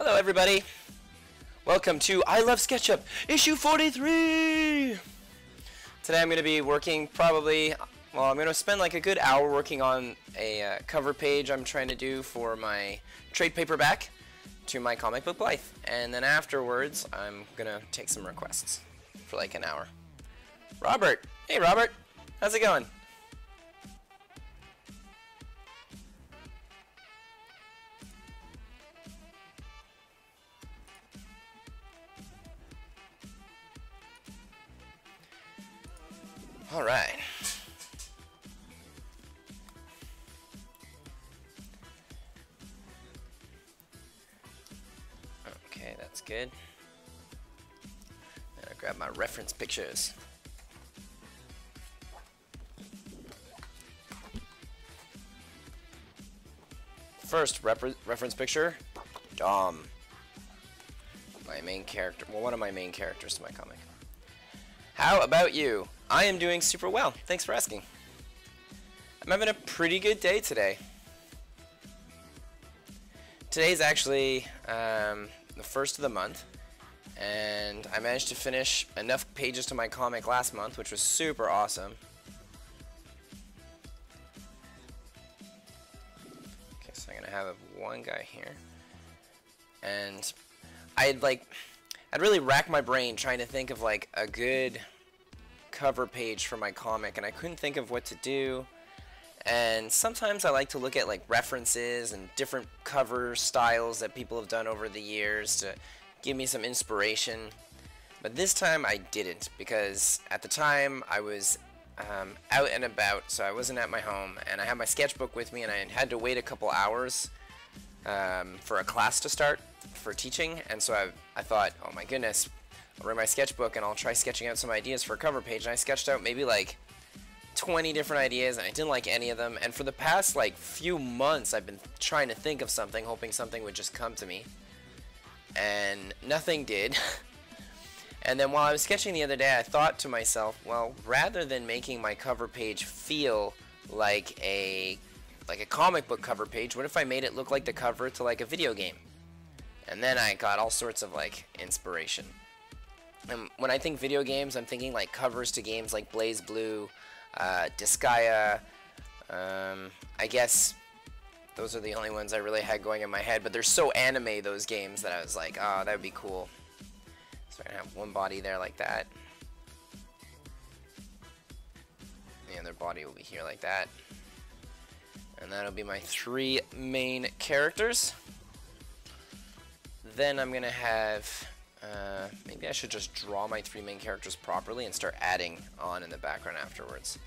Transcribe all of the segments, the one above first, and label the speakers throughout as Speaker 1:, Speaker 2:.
Speaker 1: Hello everybody! Welcome to I Love Sketchup, issue 43! Today I'm going to be working I'm going to spend like a good hour working on a cover page I'm trying to do for my trade paperback to my comic book Blythe. And then afterwards I'm going to take some requests for like an hour. Robert! Hey Robert! How's it going? Alright. Okay, that's good. Now I'll grab my reference pictures. First reference picture, Dom. My main character, well, one of my main characters to my comic. How about you? I am doing super well. Thanks for asking. I'm having a pretty good day today. Today's actually the first of the month, and I managed to finish enough pages to my comic last month, which was super awesome. Okay, so I'm gonna have one guy here, and I'd really rack my brain trying to think of like a good cover page for my comic, and I couldn't think of what to do. And sometimes I like to look at like references and different cover styles that people have done over the years to give me some inspiration. But this time I didn't, because at the time I was out and about, so I wasn't at my home, and I had my sketchbook with me, and I had to wait a couple hours for a class to start for teaching. And so I thought, oh my goodness, I'll bring my sketchbook and I'll try sketching out some ideas for a cover page. And I sketched out maybe like 20 different ideas, and I didn't like any of them. And for the past like few months I've been trying to think of something, hoping something would just come to me, and nothing did. And then while I was sketching the other day, I thought to myself, well, rather than making my cover page feel like a comic book cover page, what if I made it look like the cover to like a video game? And then I got all sorts of like inspiration. And when I think video games, I'm thinking like covers to games like Blaze Blue, Disgaea. I guess those are the only ones I really had going in my head, but they're so anime, those games, that I was like, oh, that would be cool. So I'm going to have one body there like that. The other body will be here like that. And that'll be my three main characters. Then I'm going to have... maybe I should just draw my three main characters properly and start adding on in the background afterwards.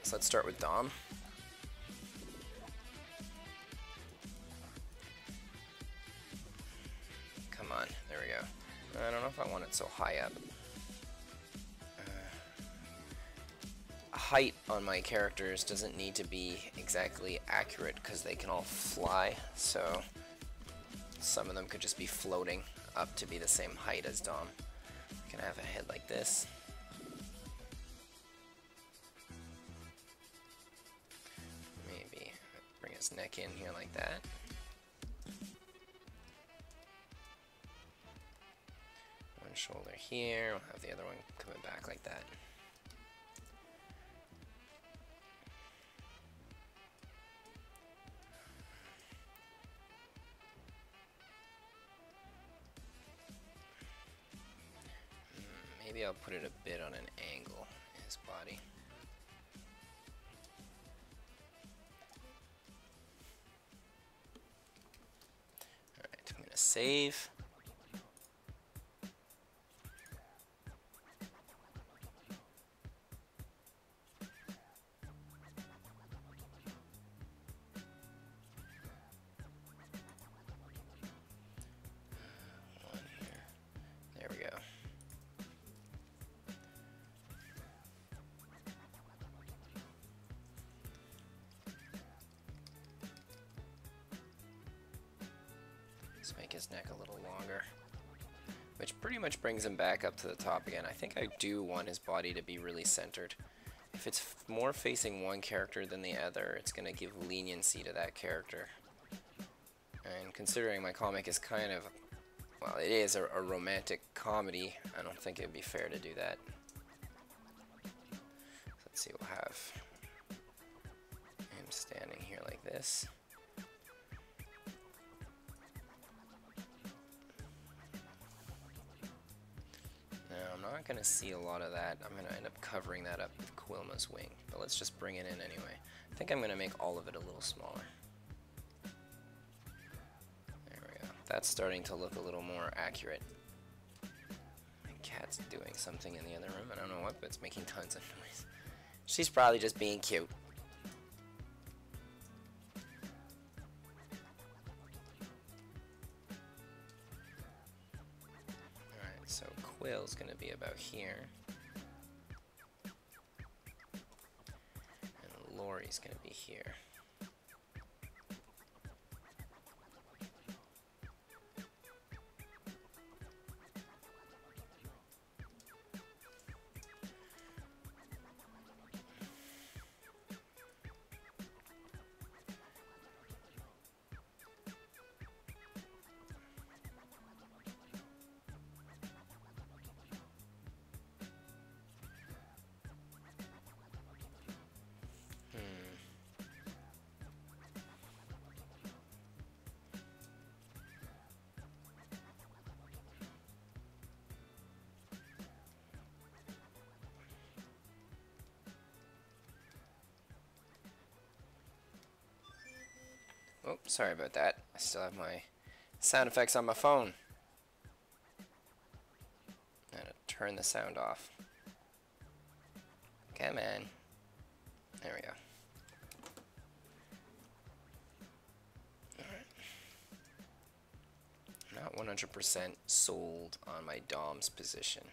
Speaker 1: So let's start with Dom. Come on, there we go. I don't know if I want it so high up. Height on my characters doesn't need to be exactly accurate because they can all fly, so some of them could just be floating up to be the same height as Dom. I can have a head like this. Maybe bring his neck in here like that. One shoulder here, we'll have the other one coming back like that. Maybe I'll put it a bit on an angle in his body. Alright, I'm going to save. One here. There we go. Let's make his neck a little longer, which pretty much brings him back up to the top again. I think I do want his body to be really centered. If it's more facing one character than the other, it's going to give leniency to that character. And considering my comic is kind of, well, it is a romantic comedy, I don't think it would be fair to do that. Let's see, we'll have him standing here like this. Now, I'm not going to see a lot of that. I'm going to end up covering that up with Quilma's wing, but let's just bring it in anyway. I think I'm going to make all of it a little smaller. There we go. That's starting to look a little more accurate. My cat's doing something in the other room. I don't know what, but it's making tons of noise. She's probably just being cute. Alright, so Quill's gonna be about here. And Lori's gonna be here. Oh, sorry about that. I still have my sound effects on my phone. I'm gonna turn the sound off. Come on. There we go. Alright. I'm not 100% sold on my Dom's position.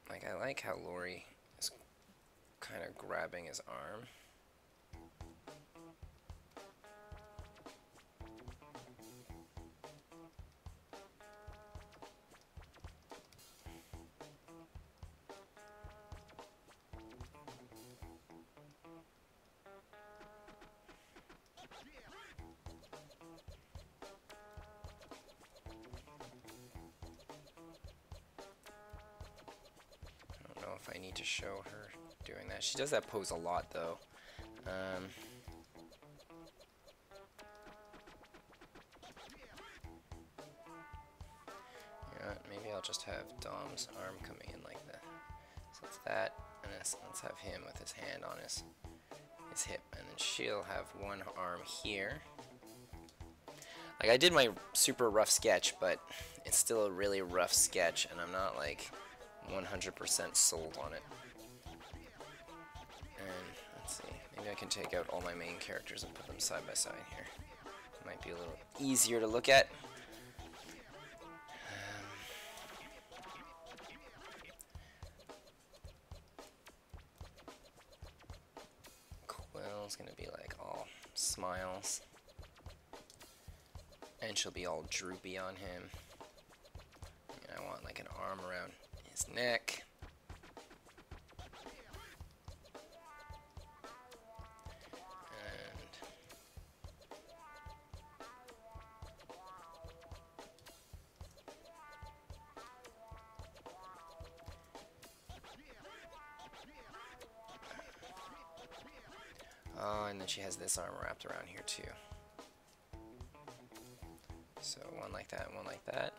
Speaker 1: Like, I like how Lori is kind of grabbing his arm. If I need to show her doing that. She does that pose a lot though. Yeah, maybe I'll just have Dom's arm coming in like that. So it's that, and let's have him with his hand on his hip, and then she'll have one arm here. Like, I did my super rough sketch, but it's still a really rough sketch, and I'm not like 100% sold on it. And let's see, maybe I can take out all my main characters and put them side by side here. It might be a little easier to look at. Quill's gonna be like all smiles, and she'll be all droopy on him. And I want like an arm around his neck. And oh, and then she has this arm wrapped around here too. So one like that, one like that.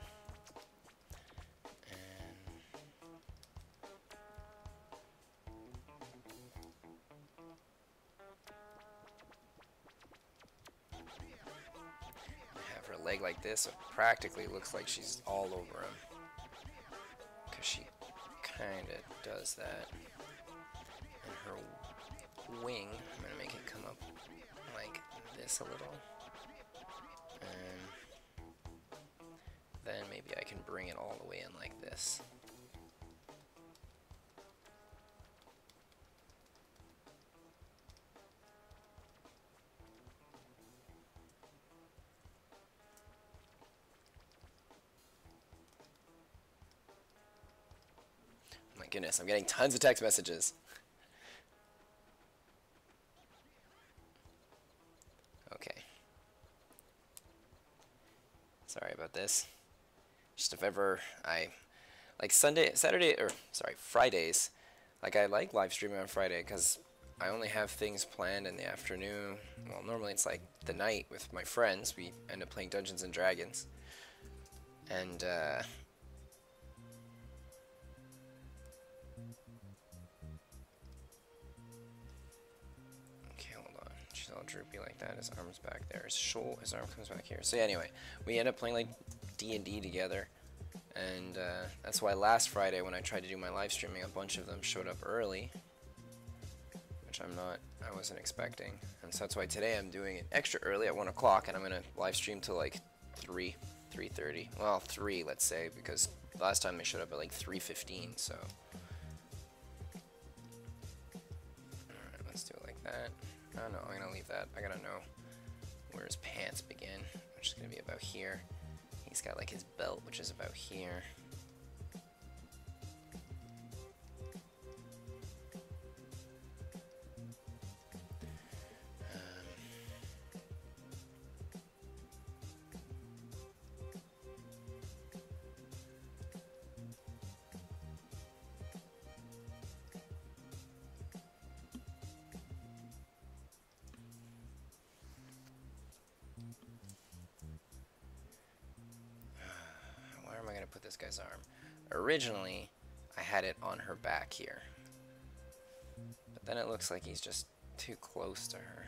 Speaker 1: Leg like this, so it practically looks like she's all over him, because she kind of does that. And her wing, I'm going to make it come up like this a little, and then maybe I can bring it all the way in like this. Goodness, I'm getting tons of text messages. Sorry about this. Just if ever I like Fridays. Like I like live streaming on Friday because I only have things planned in the afternoon. Well, normally it's like the night with my friends. We end up playing Dungeons and Dragons, and okay, hold on. She's all droopy like that. His arm's back there. His arm comes back here. So yeah, anyway, we end up playing like D&D together. And that's why last Friday when I tried to do my live streaming, a bunch of them showed up early, which I wasn't expecting. And so that's why today I'm doing it extra early at 1 o'clock, and I'm going to live stream till like 3:30. Well, 3, let's say, because last time they showed up at like 3:15, so. Alright, let's do it like that. Oh no, I'm going to leave that. I got to know where his pants begin, which is going to be about here. He's got like his belt, which is about here. Put this guy's arm. Originally, I had it on her back here, but then it looks like he's just too close to her.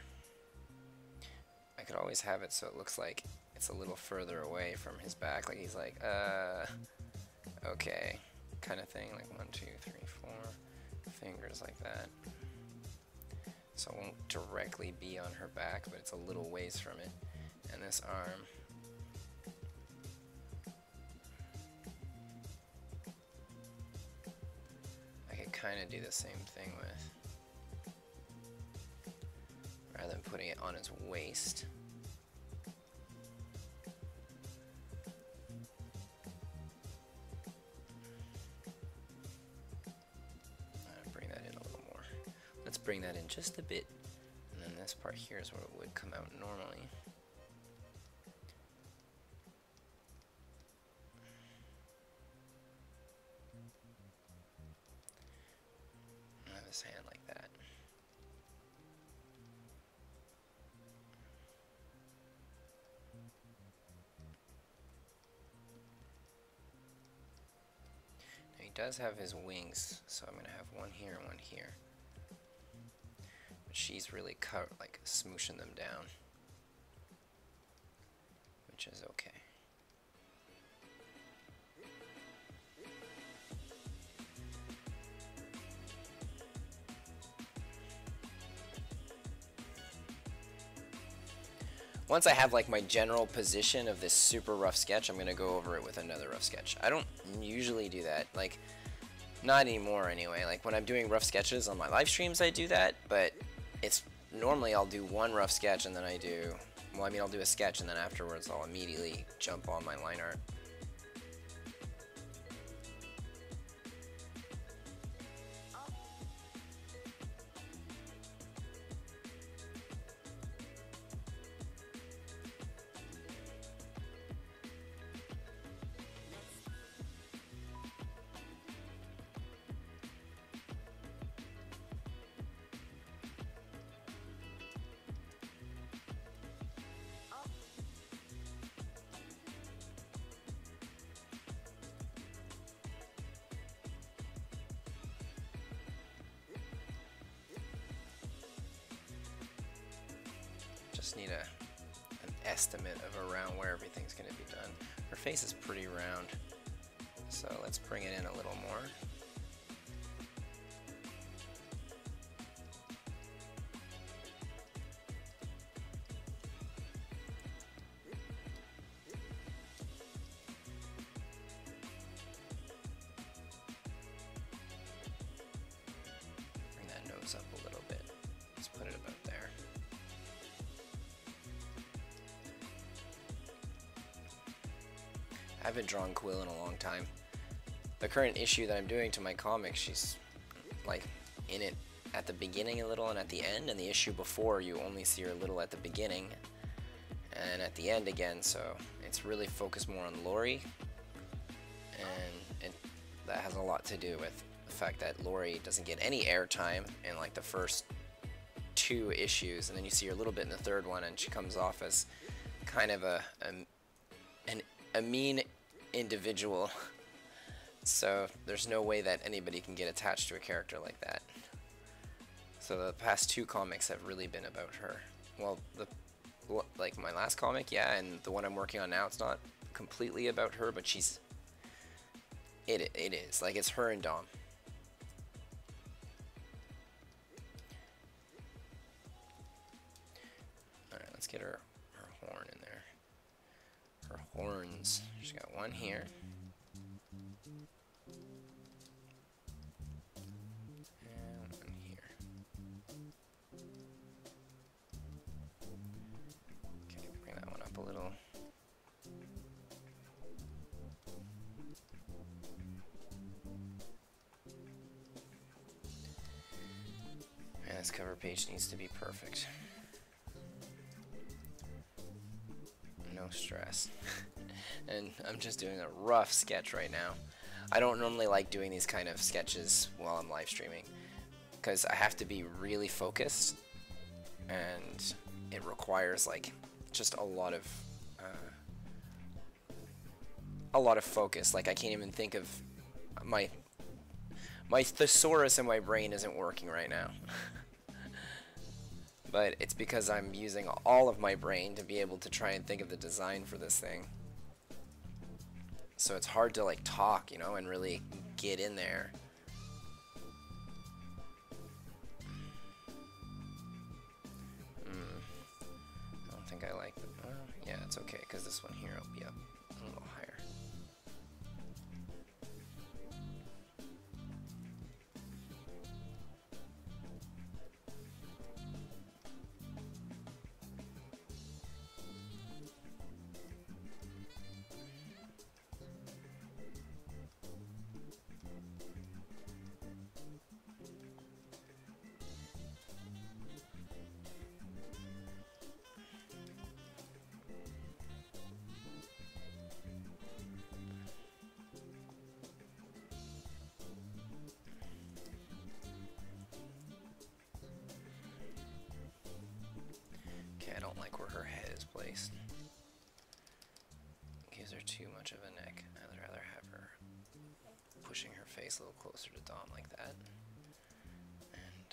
Speaker 1: I could always have it so it looks like it's a little further away from his back, like he's like, okay, kind of thing, like 1, 2, 3, 4 fingers like that. So it won't directly be on her back, but it's a little ways from it. And this arm, kind of do the same thing with, rather than putting it on his waist. Bring that in a little more. Let's bring that in just a bit, and then this part here is where it would come out normally. His hand like that. Now he does have his wings, so I'm gonna have one here and one here. But she's really like smooshing them down, which is okay. Once I have like my general position of this super rough sketch, I'm gonna go over it with another rough sketch. I don't usually do that, like, not anymore anyway. Like when I'm doing rough sketches on my live streams, I do that, but it's normally I'll do one rough sketch and then I'll do a sketch and then afterwards I'll immediately jump on my line art. Just need an estimate of around where everything's going to be done. Her face is pretty round, so let's bring it in a little more. Bring that nose up a little bit. Let's put it about there. I haven't drawn Quill in a long time. The current issue that I'm doing to my comic, she's like in it at the beginning a little and at the end, and the issue before you only see her a little at the beginning and at the end again, so it's really focused more on Lori, and that has a lot to do with the fact that Lori doesn't get any airtime in like the first 2 issues, and then you see her a little bit in the 3rd one, and she comes off as kind of a mean individual. So there's no way that anybody can get attached to a character like that. So the past 2 comics have really been about her. Well, like my last comic, yeah, and the one I'm working on now, it's not completely about her, but it is. Like, it's her and Dom. Alright, let's get her horn in there. Her horns. She's got one here. And one here. Okay, bring that one up a little. Man, this cover page needs to be perfect. No stress. And I'm just doing a rough sketch right now. I don't normally like doing these kind of sketches while I'm live streaming because I have to be really focused, and it requires like just a lot of focus. Like, I can't even think of my thesaurus in my brain isn't working right now. But it's because I'm using all of my brain to be able to try and think of the design for this thing. So it's hard to like talk, you know, and really get in there. I don't think I like the, yeah, it's okay, because this one here will be up a little higher. I don't like where her head is placed. It gives her too much of a neck. I'd rather have her pushing her face a little closer to Dom like that. And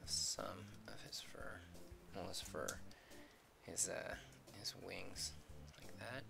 Speaker 1: some of his fur, well, his fur, his wings, like that.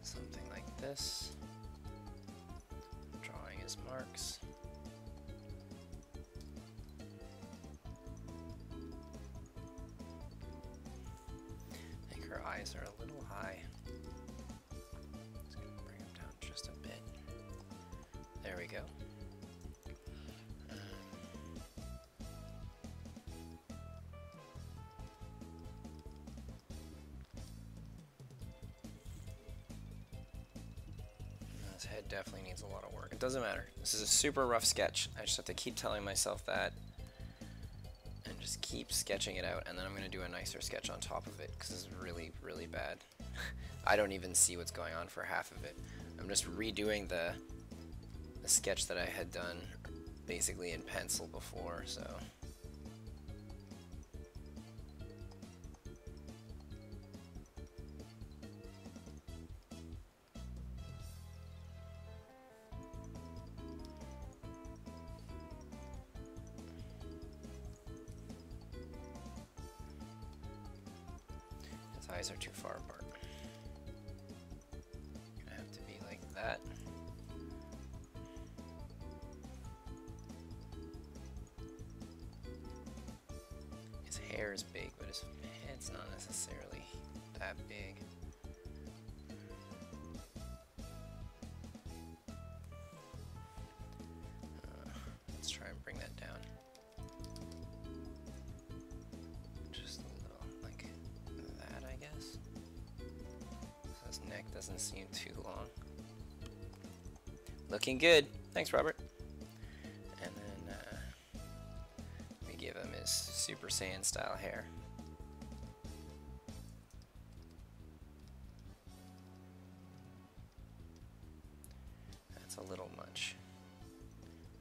Speaker 1: Something like this. Drawing his marks. I think her eyes are a little high. Just gonna bring them down just a bit. There we go. His head definitely needs a lot of work. It doesn't matter. This is a super rough sketch. I just have to keep telling myself that and just keep sketching it out, and then I'm going to do a nicer sketch on top of it because this is really, really bad. I don't even see what's going on for half of it. I'm just redoing the sketch that I had done basically in pencil before, so... His eyes are too far apart. hair is big, but his head's not necessarily that big. Let's try and bring that down. Just a little like that, I guess. So his neck doesn't seem too long. Looking good. Thanks, Robert. And then we give him his Super Saiyan style hair. That's a little much.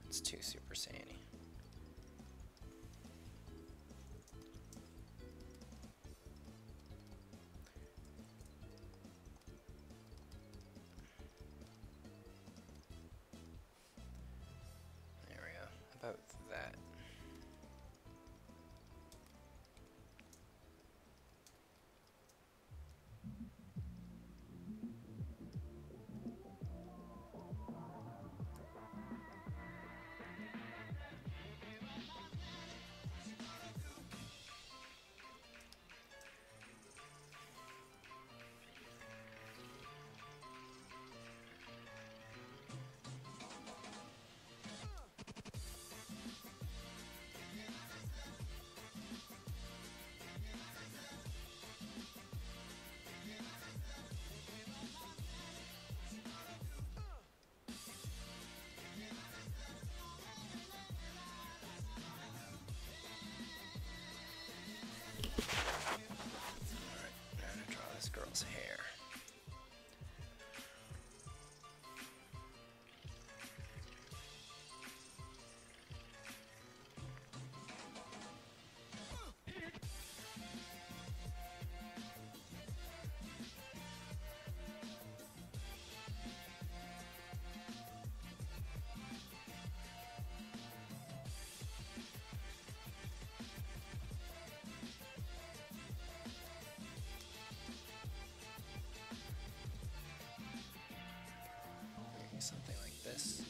Speaker 1: It's too Super Saiyan-y. There we go. About that. Girl's hair. Something like this.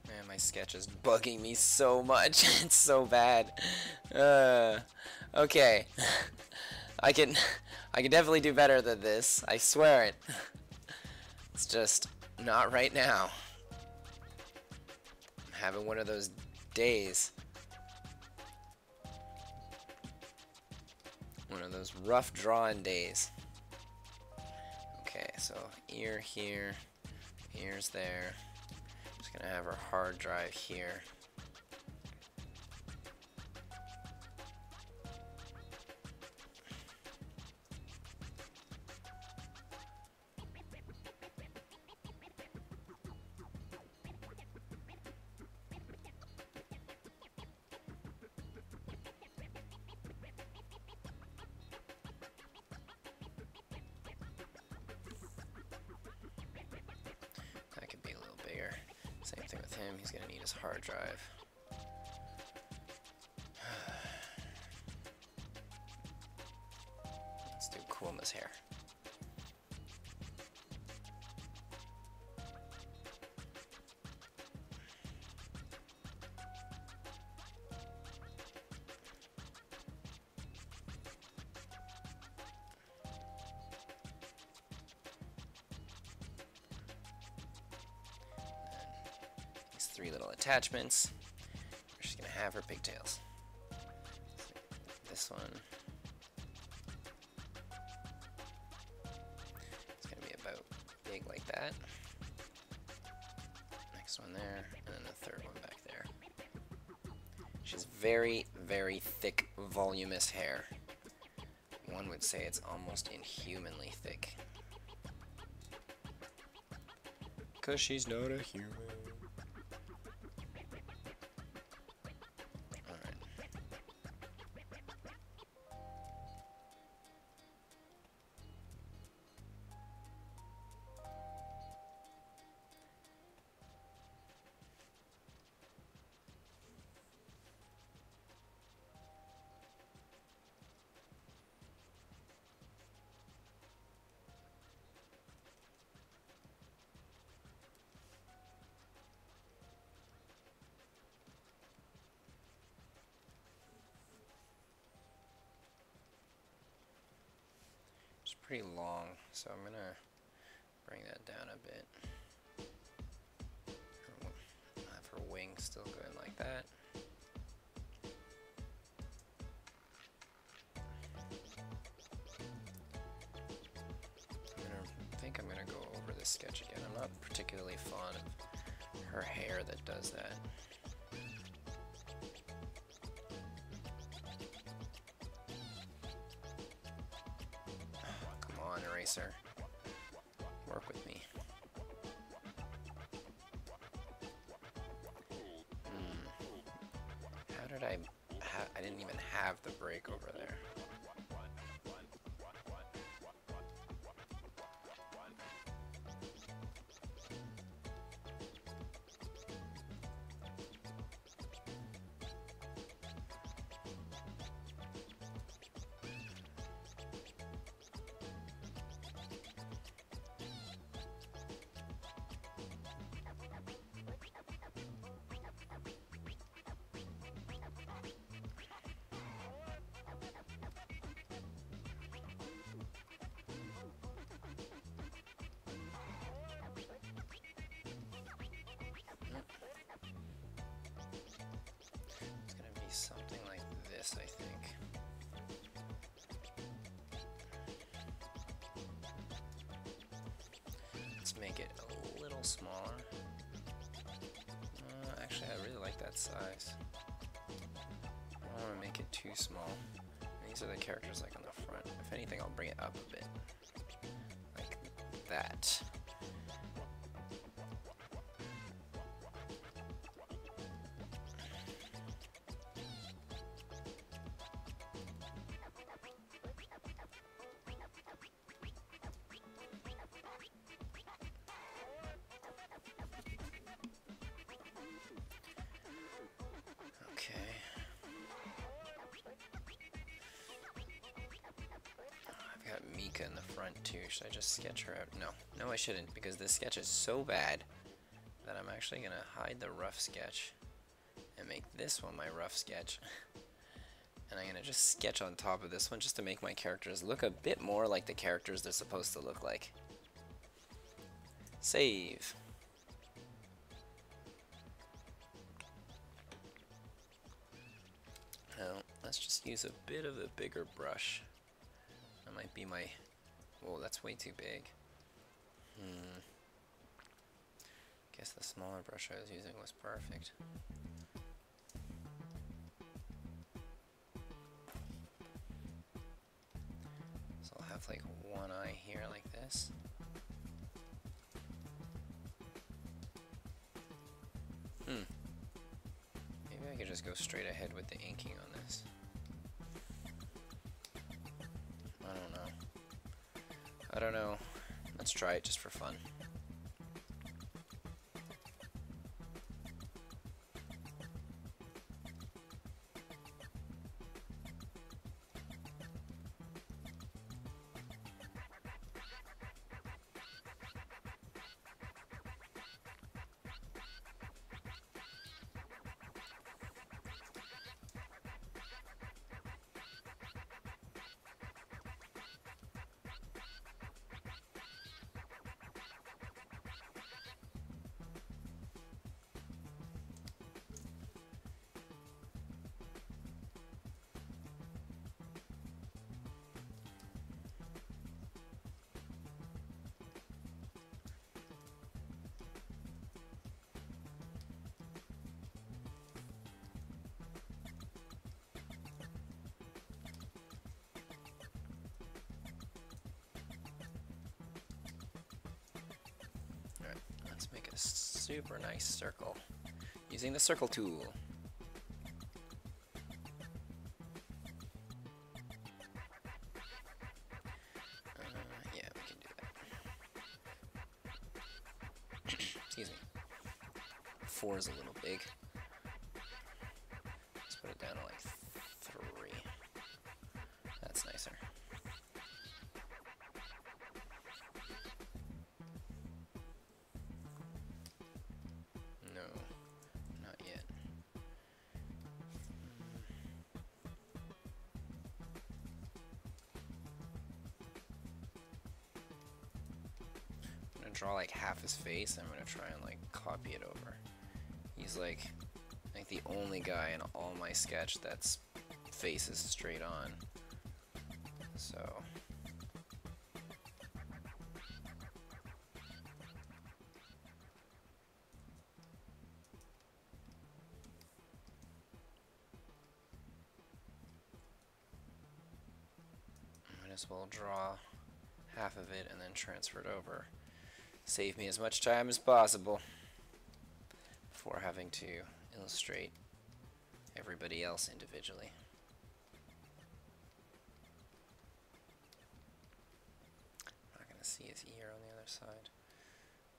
Speaker 1: Man, my sketch is bugging me so much. It's so bad. Okay. I can definitely do better than this. I swear it. It's just not right now. I'm having one of those days. One of those rough drawing days. Okay, so ear here, ears there. Just gonna have our hard drive here. Same thing with him, he's gonna need his hard drive. Let's do Kuoma's hair. Three little attachments. We're just gonna have her pigtails. This one is gonna be about big like that. Next one there, and then the third one back there. She's very, very thick, voluminous hair. One would say it's almost inhumanly thick. 'Cause she's not a human. Pretty long, so I'm gonna bring that down a bit. Have her wing still going like that. I think I'm gonna go over this sketch again. I'm not particularly fond of her hair that does that. Eraser. Work with me. How did I didn't even have the break over there. Something like this, I think. Let's make it a little smaller. Actually, I really like that size. I don't want to make it too small. These are the characters like on the front. If anything, I'll bring it up a bit. Like that. In the front too. Should I just sketch her out? No, I shouldn't, because this sketch is so bad that I'm actually gonna hide the rough sketch and make this one my rough sketch. And I'm gonna just sketch on top of this one just to make my characters look a bit more like the characters they're supposed to look like. Save. Now, let's just use a bit of a bigger brush. That might be my... Whoa, that's way too big. Guess the smaller brush I was using was perfect. So I'll have like one eye here like this. Maybe I could just go straight ahead with the inking on this. I don't know. Let's try it just for fun. Let's make a super nice circle using the circle tool. Yeah, we can do that. Excuse me. 4 is a little big. Let's put it down to like 3. That's nicer. No, not yet. I'm gonna draw like half his face. I'm gonna try and like copy it over. He's like the only guy in all my sketch that's face is straight on. So might as well draw half of it and then transfer it over. Save me as much time as possible before having to illustrate everybody else individually. Not going to see his ear on the other side,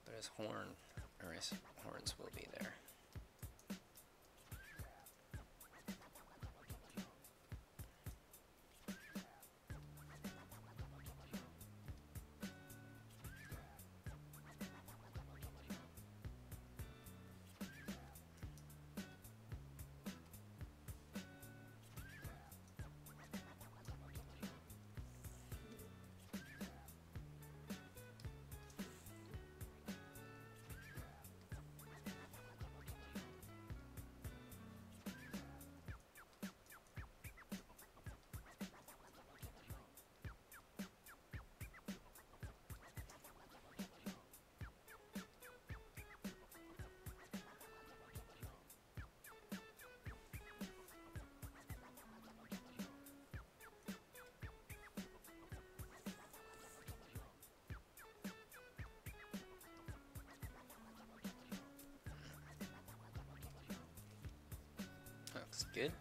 Speaker 1: but his horn, or his horns will be there. Looks good.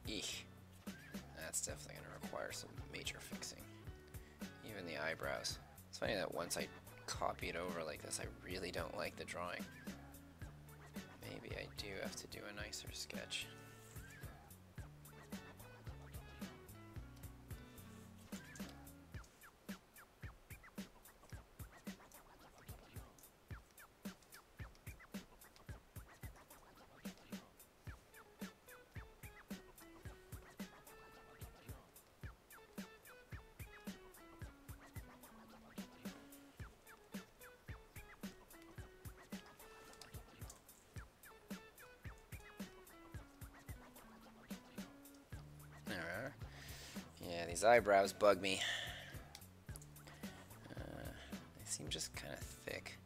Speaker 1: Eek. That's definitely going to require some major fixing. Even the eyebrows. It's funny that once I copy it over like this, I really don't like the drawing. Maybe I do have to do a nicer sketch. Yeah, these eyebrows bug me. They seem just kind of thick.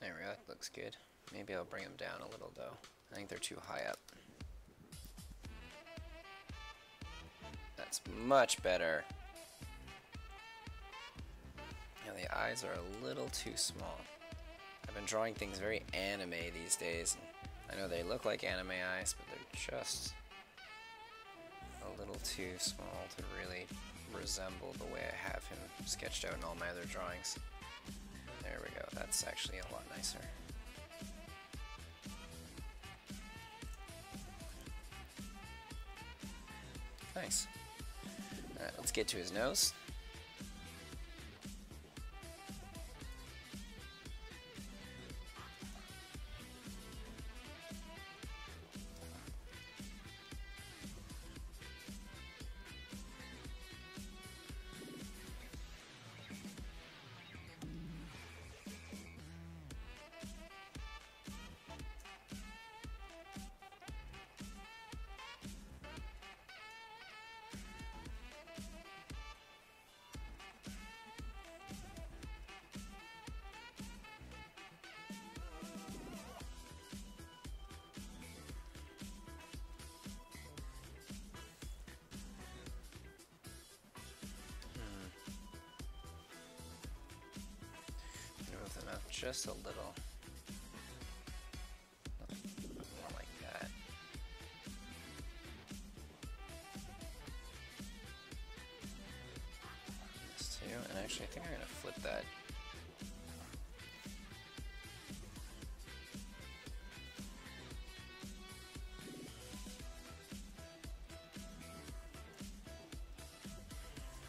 Speaker 1: There we go, that looks good. Maybe I'll bring them down a little though. I think they're too high up. That's much better. Now the eyes are a little too small. I've been drawing things very anime these days. And I know they look like anime eyes, but they're just a little too small to really resemble the way I have him sketched out in all my other drawings. There we go, that's actually a lot nicer. Nice. Alright, let's get to his nose. Just a little more like that. This too, and actually I think I'm going to flip that.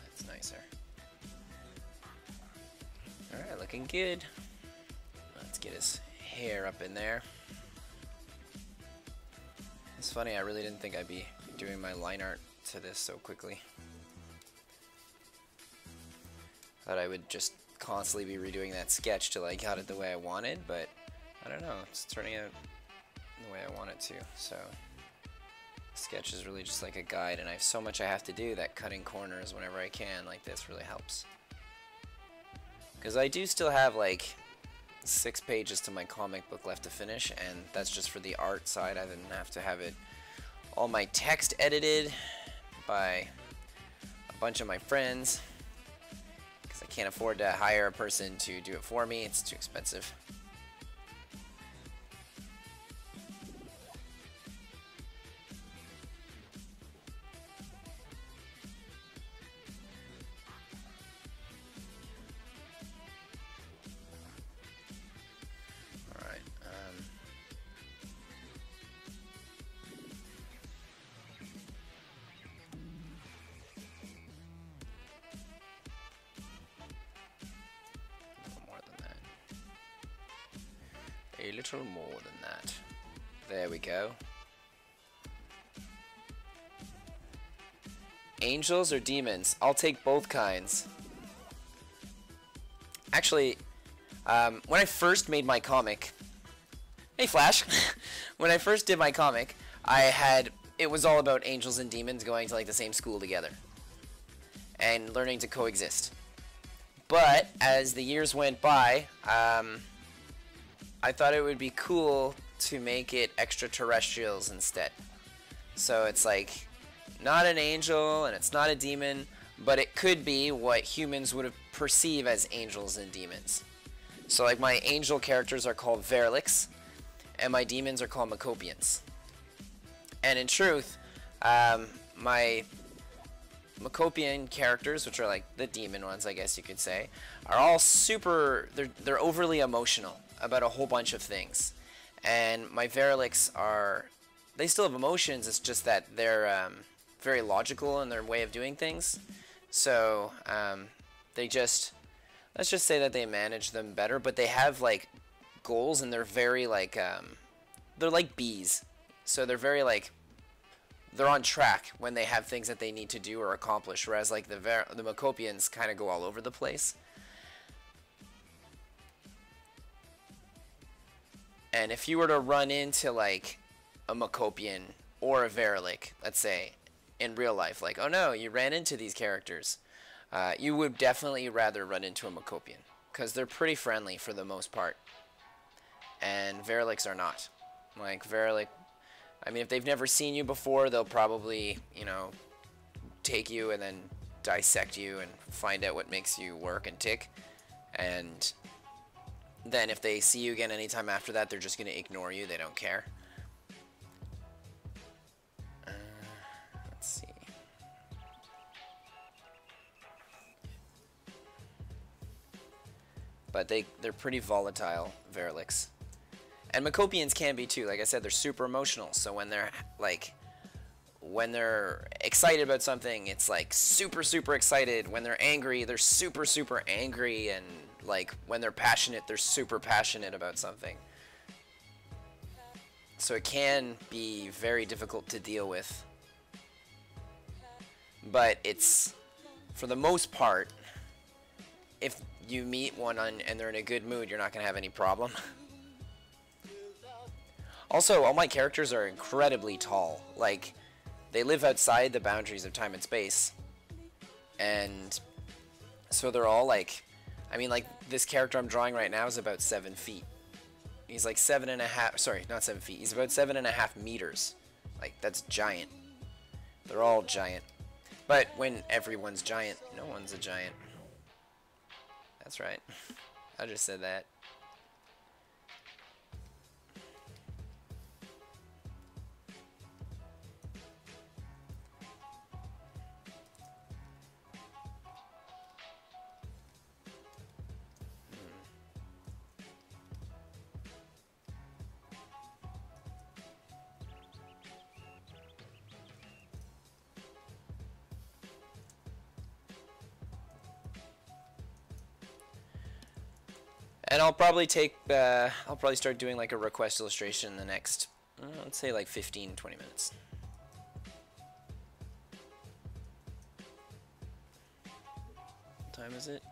Speaker 1: That's nicer. Alright, looking good. Get his hair up in there. It's funny, I really didn't think I'd be doing my line art to this so quickly. Thought I would just constantly be redoing that sketch till I got it the way I wanted, but I don't know, it's turning out the way I want it to. So sketch is really just like a guide, and I have so much I have to do that cutting corners whenever I can like this really helps. Because I do still have like 6 pages to my comic book left to finish, and that's just for the art side. I didn't have to have it all my text edited by a bunch of my friends because I can't afford to hire a person to do it for me. It's too expensive. A little more than that. There we go. Angels or demons? I'll take both kinds. Actually, when I first made my comic, hey Flash, when I first did my comic, it was all about angels and demons going to like the same school together and learning to coexist. But as the years went by, I thought it would be cool to make it extraterrestrials instead. So it's like not an angel and it's not a demon, but it could be what humans would perceive as angels and demons. So like my angel characters are called Verlix, and my demons are called Macopians. And in truth, my Macopian characters, which are like the demon ones, I guess you could say, are all super, they're overly emotional about a whole bunch of things. And my Verlix they still have emotions, it's just that they're very logical in their way of doing things. So let's just say that they manage them better, but they have like goals, and they're very like, they're like bees. So they're very like, they're on track when they have things that they need to do or accomplish, whereas like the Macopians kind of go all over the place. And if you were to run into like a Macopian or a Verlic, let's say, in real life, like, oh no, you ran into these characters, you would definitely rather run into a Macopian, because they're pretty friendly for the most part. And Verlics are not. Like, Verlic, I mean, if they've never seen you before, they'll probably, you know, take you and then dissect you and find out what makes you work and tick. And then if they see you again anytime after that, they're just going to ignore you. They don't care. Let's see. But they're pretty volatile, Verlix. And Macopians can be too. Like I said, they're super emotional. So when they're like, when they're excited about something, it's like super, super excited. When they're angry, they're super, super angry. And like when they're passionate, they're super passionate about something. So it can be very difficult to deal with. But it's, for the most part, if you meet one and they're in a good mood, you're not going to have any problem. Also, all my characters are incredibly tall. Like, they live outside the boundaries of time and space. And so they're all like, I mean, like, this character I'm drawing right now is about 7 feet. He's like 7.5, sorry, not 7 feet. He's about 7.5 meters. Like, that's giant. They're all giant. But when everyone's giant, no one's a giant. That's right. I just said that. And I'll probably start doing like a request illustration in the next, let's say like 15, 20 minutes. What time is it?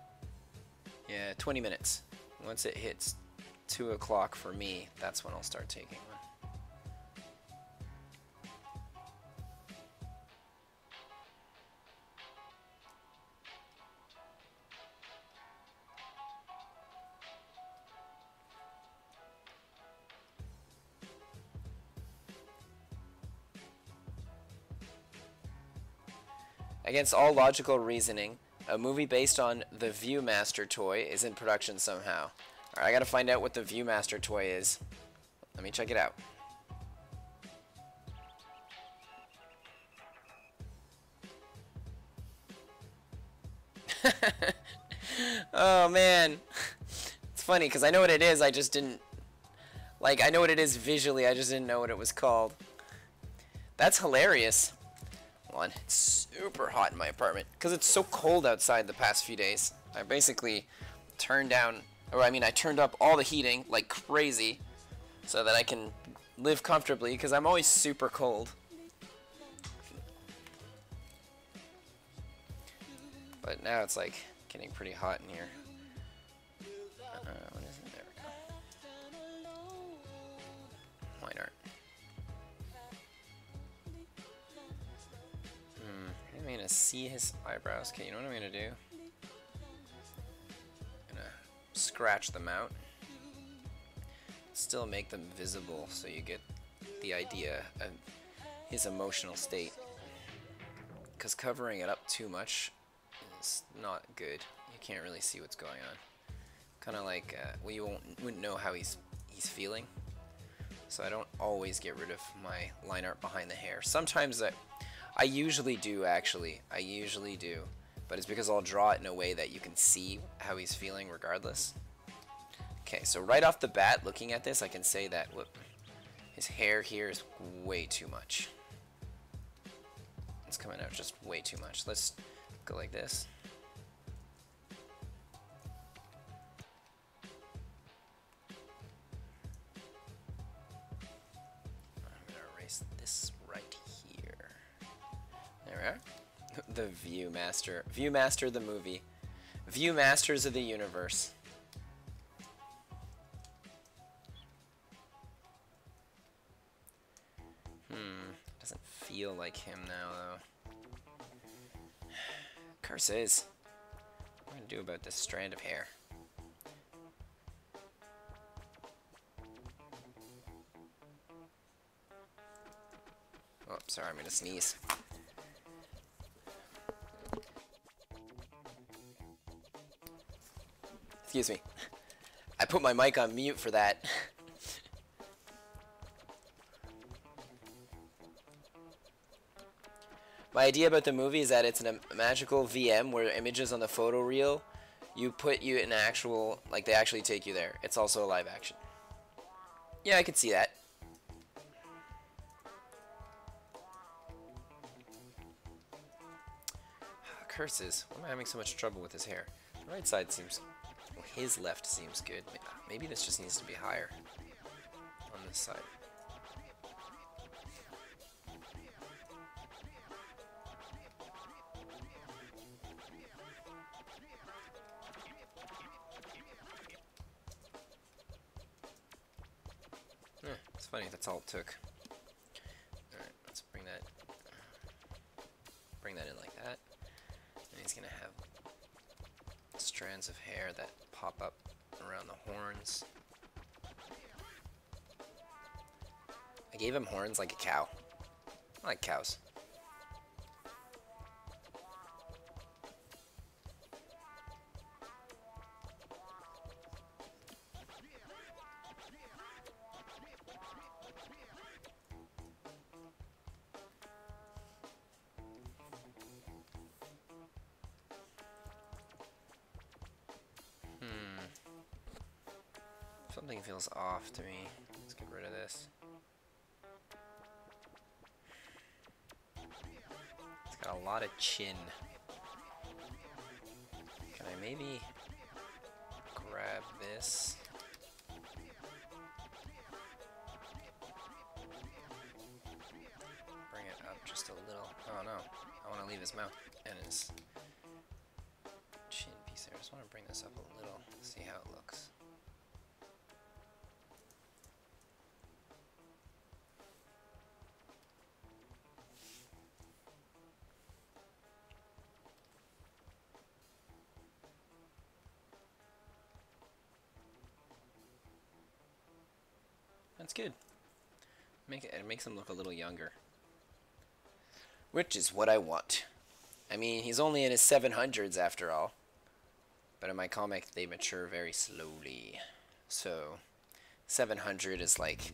Speaker 1: Yeah, 20 minutes. Once it hits 2 o'clock for me, that's when I'll start taking one. Against all logical reasoning, a movie based on the Viewmaster toy is in production somehow. Alright, I gotta find out what the Viewmaster toy is. Let me check it out. Oh man. It's funny because I know what it is, I just didn't... Like, I know what it is visually, I just didn't know what it was called. That's hilarious. One, it's super hot in my apartment because it's so cold outside the past few days. I basically turned down, or I mean I turned up all the heating like crazy so that I can live comfortably because I'm always super cold. But now it's like getting pretty hot in here. What is it? There we go. Mine aren't. I'm gonna see his eyebrows. Okay, you know what I'm gonna do? I'm gonna scratch them out. Still make them visible so you get the idea of his emotional state. Because covering it up too much is not good. You can't really see what's going on. Kind of like, well, you wouldn't know how he's feeling. So I don't always get rid of my line art behind the hair. Sometimes I usually do, actually. I usually do. But it's because I'll draw it in a way that you can see how he's feeling regardless. Okay, so right off the bat, looking at this, I can say that his hair here is way too much. It's coming out just way too much. Let's go like this. I'm gonna erase this right here. There we are. The Viewmaster. Viewmaster the movie. Viewmasters of the universe. Doesn't feel like him now, though. Curse is. What am I gonna do about this strand of hair? Oh, sorry, I'm gonna sneeze. Excuse me. I put my mic on mute for that. My idea about the movie is that it's a magical VM where images on the photo reel, you in actual, like they actually take you there. It's also a live action. Yeah, I could see that. curses. Why am I having so much trouble with his hair? The right side seems... Well, his left seems good. Maybe this just needs to be higher on this side. It's funny, that's all it took. Alright, let's bring that in like that. And he's gonna have strands of hair that pop up around the horns. I gave him horns like a cow. I like cows. Something feels off to me. Let's get rid of this. It's got a lot of chin. Can I maybe grab this? Bring it up just a little. Oh no, I want to leave his mouth and his chin piece there. I just want to bring this up a little, see how it looks. That's good. It makes him look a little younger. Which is what I want. I mean, he's only in his 700s after all. But in my comic, they mature very slowly. So, 700 is like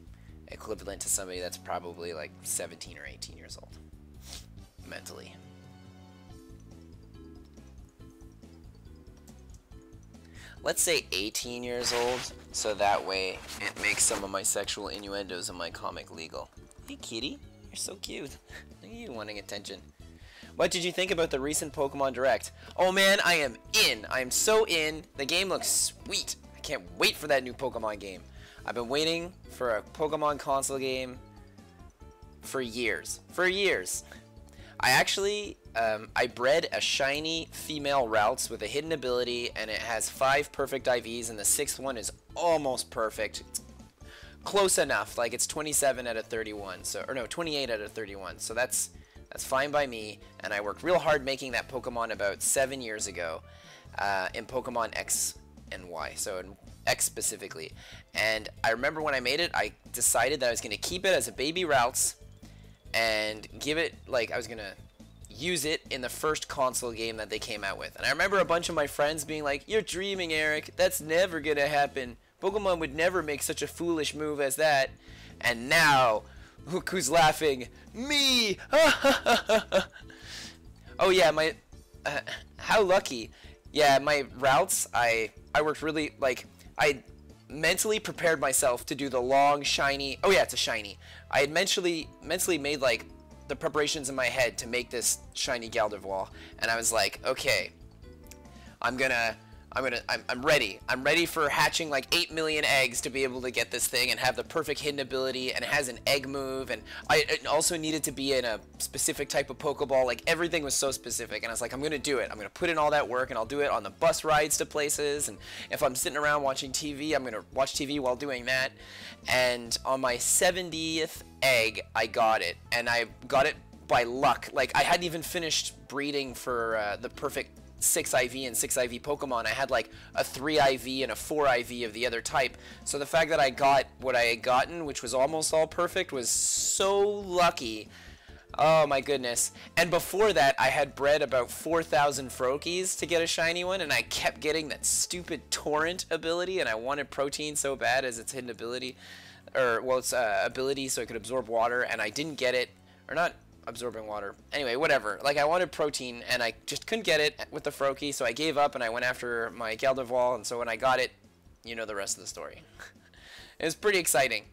Speaker 1: equivalent to somebody that's probably like 17 or 18 years old. Mentally. Let's say 18 years old, so that way it makes some of my sexual innuendos in my comic legal. Hey kitty, you're so cute. Look at you wanting attention. What did you think about the recent Pokemon Direct? Oh man, I am in. I am so in. The game looks sweet. I can't wait for that new Pokemon game. I've been waiting for a Pokemon console game for years. For years. I actually, I bred a shiny female Ralts with a hidden ability, and it has 5 perfect IVs, and the 6th one is almost perfect. It's close enough, like it's 27 out of 31, so, or no, 28 out of 31, so that's fine by me, and I worked real hard making that Pokemon about 7 years ago, in Pokemon X and Y, so in X specifically, and I remember when I made it, I decided that I was going to keep it as a baby Ralts, and give it, like, I was gonna use it in the first console game that they came out with. And I remember a bunch of my friends being like, "You're dreaming, Eric. That's never gonna happen. Pokemon would never make such a foolish move as that." And now, look who's laughing. Me! Oh yeah, my... how lucky. Yeah, my Ralts, I worked really, like, I mentally prepared myself to do the long, shiny... Oh yeah, it's a shiny. I had mentally made, like, the preparations in my head to make this shiny Galdervois, and I was like, okay, I'm ready. I'm ready for hatching like 8 million eggs to be able to get this thing and have the perfect hidden ability, and it has an egg move, and it also needed to be in a specific type of Pokeball. Like, everything was so specific, and I was like, I'm gonna do it. I'm gonna put in all that work, and I'll do it on the bus rides to places, and if I'm sitting around watching TV, I'm gonna watch TV while doing that. And on my 70th egg, I got it, and I got it by luck. Like, I hadn't even finished breeding for the perfect 6 IV and 6 IV Pokemon. I had like a 3 IV and a 4 IV of the other type. So the fact that I got what I had gotten, which was almost all perfect, was so lucky. Oh my goodness. And before that, I had bred about 4,000 Froakies to get a shiny one, and I kept getting that stupid Torrent ability, and I wanted Protein so bad as its hidden ability, or, well, its ability so it could absorb water, and I didn't get it, or not absorbing water. Anyway, whatever. Like, I wanted Protein, and I just couldn't get it with the Froakie, so I gave up, and I went after my Galdervois, and so when I got it, you know the rest of the story. It was pretty exciting.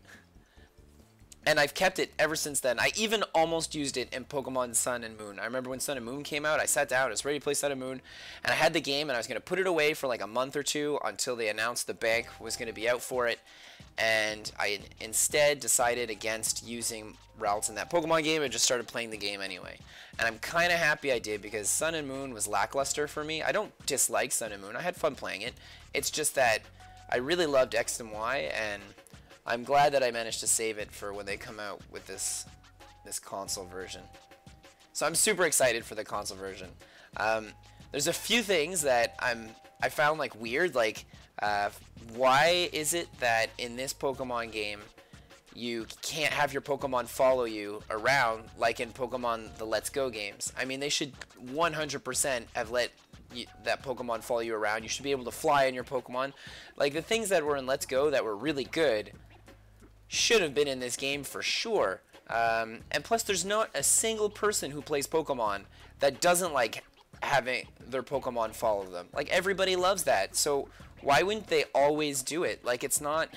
Speaker 1: And I've kept it ever since then. I even almost used it in Pokemon Sun and Moon. I remember when Sun and Moon came out, I sat down, I was ready to play Sun and Moon, and I had the game, and I was going to put it away for like a month or two until they announced the bank was going to be out for it. And I instead decided against using routes in that Pokemon game and just started playing the game anyway. And I'm kind of happy I did, because Sun and Moon was lackluster for me. I don't dislike Sun and Moon. I had fun playing it. It's just that I really loved X and Y, and I'm glad that I managed to save it for when they come out with this console version. So I'm super excited for the console version. There's a few things that I found like weird, like why is it that in this Pokemon game you can't have your Pokemon follow you around like in Pokemon the Let's Go games? I mean, they should 100% have let that Pokemon follow you around. You should be able to fly on your Pokemon. Like the things that were in Let's Go that were really good should have been in this game for sure. And plus, there's not a single person who plays Pokemon that doesn't like having their Pokemon follow them. Like, everybody loves that. So why wouldn't they always do it? Like, it's not...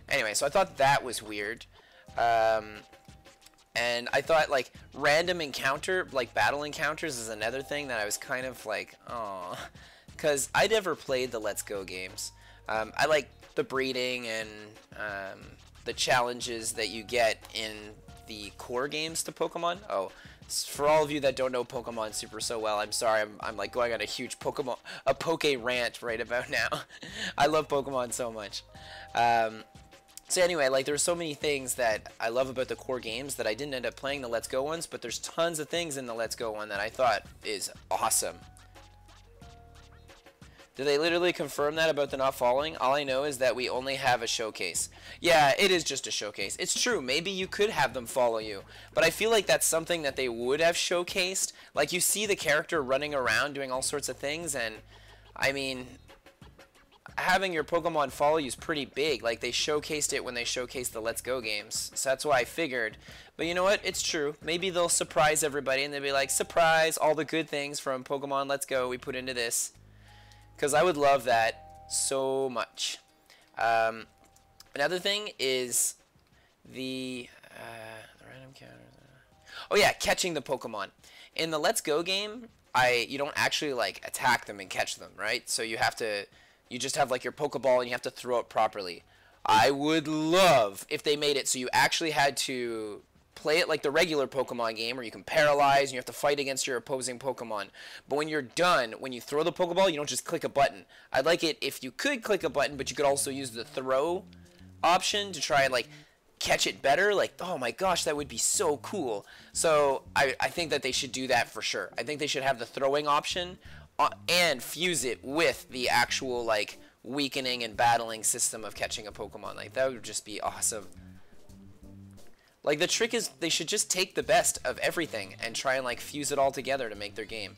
Speaker 1: Anyway, so I thought that was weird. And I thought, like, random encounter, like, battle encounters is another thing that I was kind of like, oh, because I never played the Let's Go games. I like the breeding and the challenges that you get in the core games to Pokemon. Oh, for all of you that don't know Pokemon Super so well, I'm sorry, I'm like going on a huge Poke rant right about now. I love Pokemon so much. So anyway, like, there's so many things that I love about the core games that I didn't end up playing the Let's Go ones, but there's tons of things in the Let's Go one that I thought is awesome. Did they literally confirm that about the not following? All I know is that we only have a showcase. Yeah, it is just a showcase. It's true, maybe you could have them follow you, but I feel like that's something that they would have showcased. Like, you see the character running around doing all sorts of things, and I mean, having your Pokemon follow you is pretty big. Like, they showcased it when they showcased the Let's Go games, so that's why I figured. But you know what? It's true. Maybe they'll surprise everybody, and they'll be like, surprise, all the good things from Pokemon Let's Go we put into this. Because I would love that so much. Another thing is the random counters. Oh yeah, catching the Pokemon. In the Let's Go game, you don't actually like attack them and catch them, right? So you just have like your Pokeball and you have to throw it properly. I would love if they made it so you actually had to play it like the regular Pokemon game where you can paralyze and you have to fight against your opposing Pokemon. But when you're done, when you throw the Pokeball, you don't just click a button. I'd like it if you could click a button, but you could also use the throw option to try and like catch it better. Like, oh my gosh, that would be so cool. So I think that they should do that for sure. I think they should have the throwing option and fuse it with the actual like weakening and battling system of catching a Pokemon. Like, that would just be awesome. Like, the trick is they should just take the best of everything and try and like fuse it all together to make their game.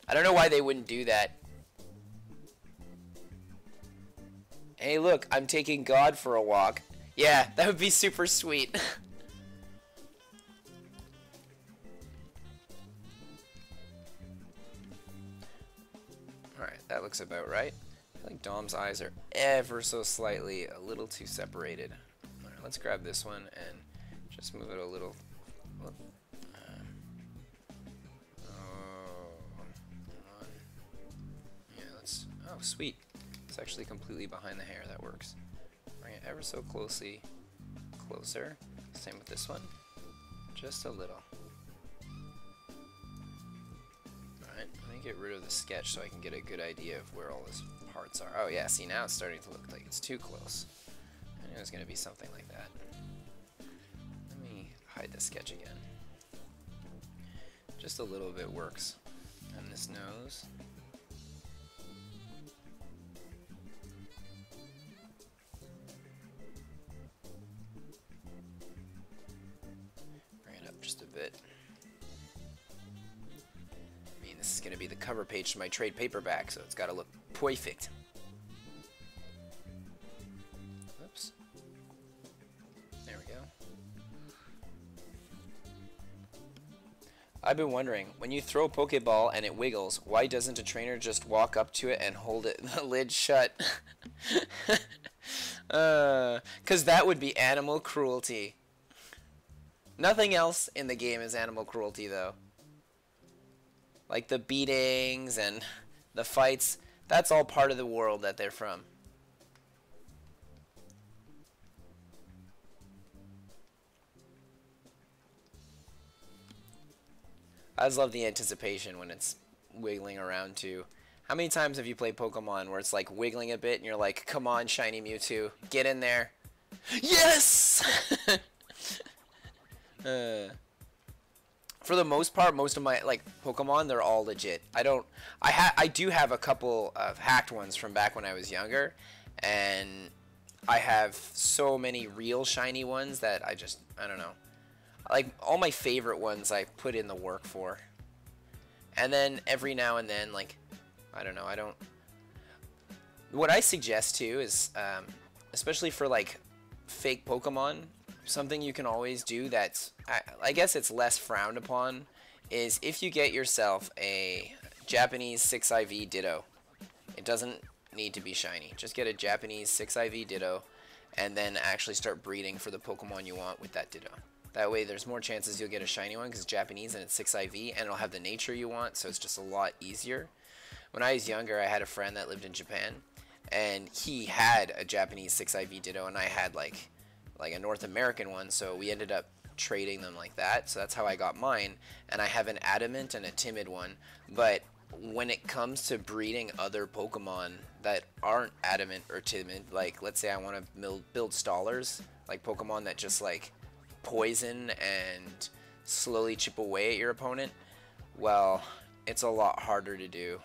Speaker 1: I don't know why they wouldn't do that. Hey, look, I'm taking God for a walk. Yeah, that would be super sweet. Alright, that looks about right. I feel like Dom's eyes are ever so slightly a little too separated. Alright, let's grab this one and just move it a little. Yeah, let's. Oh, sweet. It's actually completely behind the hair. That works. Bring it ever so closer. Same with this one. Just a little. Alright, let me get rid of the sketch so I can get a good idea of where all his parts are. Oh yeah, see, now it's starting to look like it's too close. I knew it was going to be something like that. Let me hide the sketch again. Just a little bit works. And this nose. Bring it up just a bit. I mean, this is going to be the cover page to my trade paperback, so it's got to look perfect. Oops. There we go. I've been wondering, when you throw a Pokeball and it wiggles, why doesn't a trainer just walk up to it and hold the lid shut? 'Cause that would be animal cruelty. Nothing else in the game is animal cruelty, though. Like the beatings and the fights, that's all part of the world that they're from. I just love the anticipation when it's wiggling around too. How many times have you played Pokemon where it's like wiggling a bit and you're like, come on, shiny Mewtwo, get in there. Yes! For the most part, most of my like Pokemon, they're all legit. I do have a couple of hacked ones from back when I was younger, and I have so many real shiny ones that I don't know. Like all my favorite ones I put in the work for. And then every now and then, like, I don't know, what I suggest too is, especially for like fake Pokemon, something you can always do that's, I guess it's less frowned upon, is if you get yourself a Japanese 6IV Ditto. It doesn't need to be shiny. Just get a Japanese 6IV Ditto and then actually start breeding for the Pokemon you want with that Ditto. That way there's more chances you'll get a shiny one because it's Japanese and it's 6IV and it'll have the nature you want, so it's just a lot easier. When I was younger, I had a friend that lived in Japan and he had a Japanese 6IV Ditto and I had like a North American one, so we ended up trading them like that. So that's how I got mine, and I have an adamant and a timid one. But when it comes to breeding other Pokemon that aren't adamant or timid, like let's say I want to build stallers, like Pokemon that just like poison and slowly chip away at your opponent, well, it's a lot harder to do.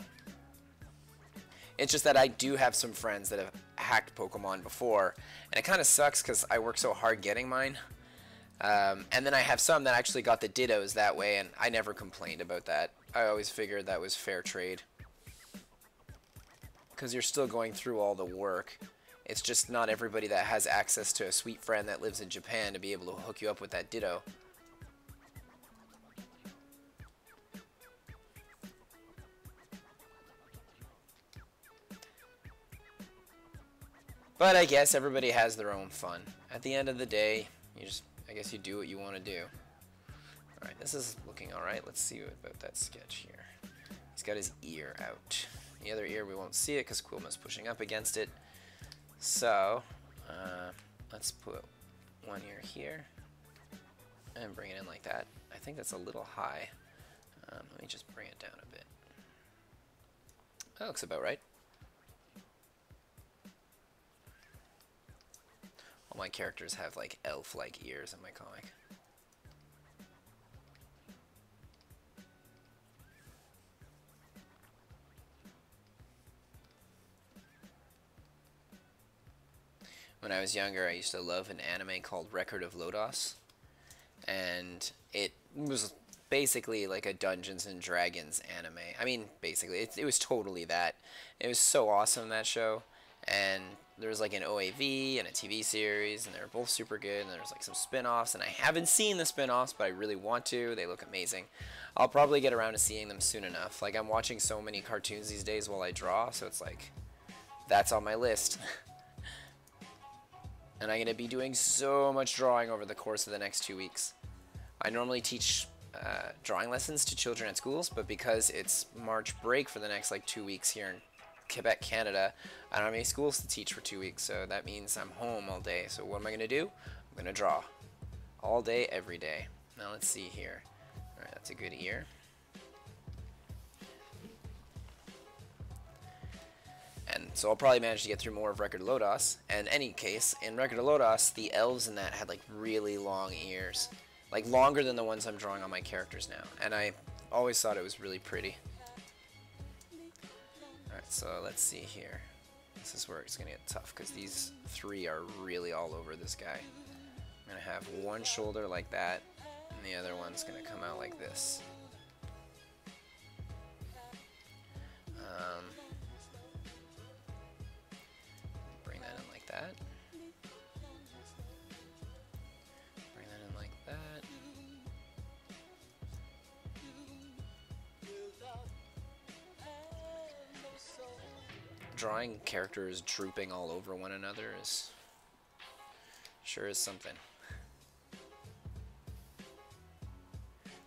Speaker 1: It's just that I do have some friends that have hacked Pokemon before, and it kind of sucks because I work so hard getting mine. And then I have some that actually got the Dittos that way, and I never complained about that. I always figured that was fair trade. Because you're still going through all the work. It's just not everybody that has access to a sweet friend that lives in Japan to be able to hook you up with that Ditto. But I guess everybody has their own fun. At the end of the day, I guess you do what you want to do. Alright, this is looking alright. Let's see about that sketch here. He's got his ear out. The other ear, we won't see it because Quilma's pushing up against it. So, let's put one ear here and bring it in like that. I think that's a little high. Let me just bring it down a bit. That looks about right. All my characters have like elf-like ears in my comic. When I was younger, I used to love an anime called Record of Lodos, and it was basically like a Dungeons and Dragons anime. I mean, basically, it was totally that. It was so awesome, that show, and there was like an OAV and a TV series, and they were both super good, and there was like some spin-offs, and I haven't seen the spin-offs, but I really want to. They look amazing. I'll probably get around to seeing them soon enough. Like, I'm watching so many cartoons these days while I draw, so it's like, that's on my list. And I'm going to be doing so much drawing over the course of the next 2 weeks. I normally teach drawing lessons to children at schools, but because it's March break for the next like 2 weeks here in Quebec, Canada, I don't have any schools to teach for 2 weeks, so that means I'm home all day. So what am I going to do? I'm going to draw. All day, every day. Now let's see here. Alright, that's a good ear. And so I'll probably manage to get through more of Record of Lodos. And in any case, in Record of Lodos, the elves in that had like really long ears. Like longer than the ones I'm drawing on my characters now. And I always thought it was really pretty. Alright, so let's see here. This is where it's going to get tough because these three are really all over this guy. I'm going to have one shoulder like that, and the other one's going to come out like this. Bring that in like that. Bring that in like that. Drawing characters drooping all over one another is sure is something.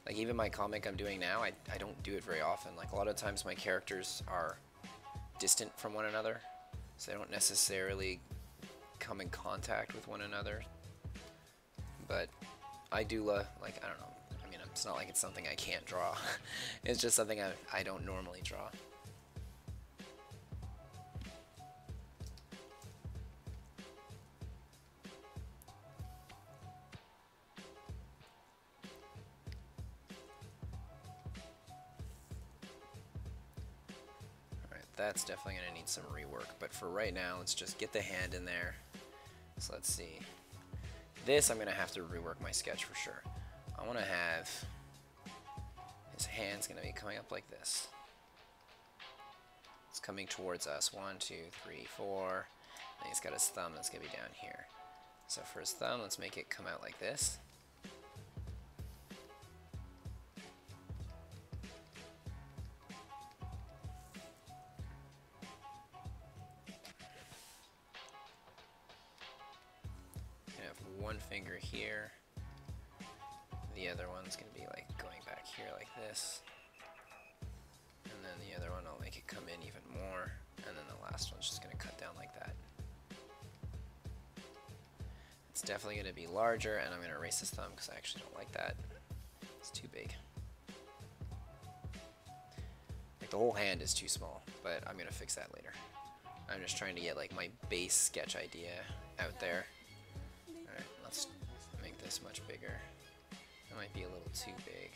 Speaker 1: Like even my comic I'm doing now, I don't do it very often. Like a lot of times my characters are distant from one another, so they don't necessarily come in contact with one another. But I do like, I don't know, I mean, it's not like it's something I can't draw. It's just something I don't normally draw. Alright, that's definitely going to need some rework, but for right now, let's just get the hand in there. So let's see. This I'm going to have to rework my sketch for sure. I want to have his hand's going to be coming up like this. It's coming towards us. 1, 2, 3, 4. And he's got his thumb that's going to be down here. So for his thumb, let's make it come out like this. One finger here, the other one's going to be like going back here like this, and then the other one I'll make it come in even more, and then the last one's just going to cut down like that. It's definitely going to be larger, and I'm going to erase his thumb because I actually don't like that. It's too big. Like the whole hand is too small, but I'm going to fix that later. I'm just trying to get like my base sketch idea out there. Let's make this much bigger. That might be a little too big.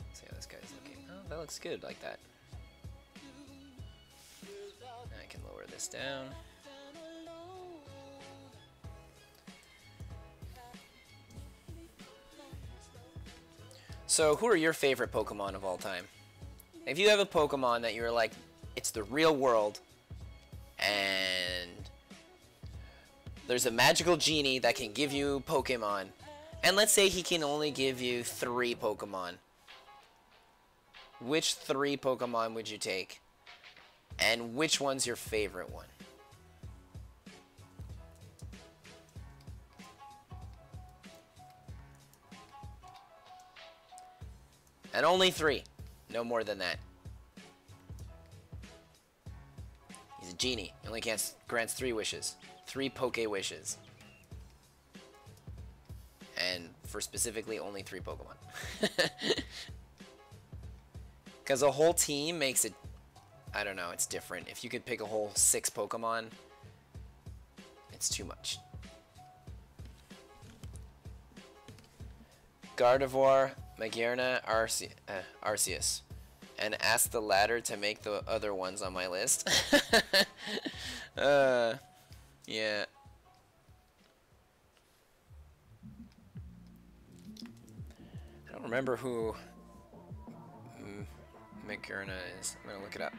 Speaker 1: Let's see how this guy's looking. Oh, that looks good like that. Now I can lower this down. So, who are your favorite Pokemon of all time? If you have a Pokemon that you're like, it's the real world, and there's a magical genie that can give you Pokemon, and let's say he can only give you 3 Pokemon. Which 3 Pokemon would you take? And which one's your favorite one? And only 3. No more than that. He's a genie. He only grants 3 wishes. 3 Poke wishes. And for specifically only 3 Pokemon. Because a whole team makes it, I don't know, it's different. If you could pick a whole 6 Pokemon, it's too much. Gardevoir, Magearna, Arceus. And ask the latter to make the other ones on my list. Yeah. I don't remember who Magearna is. I'm gonna look it up.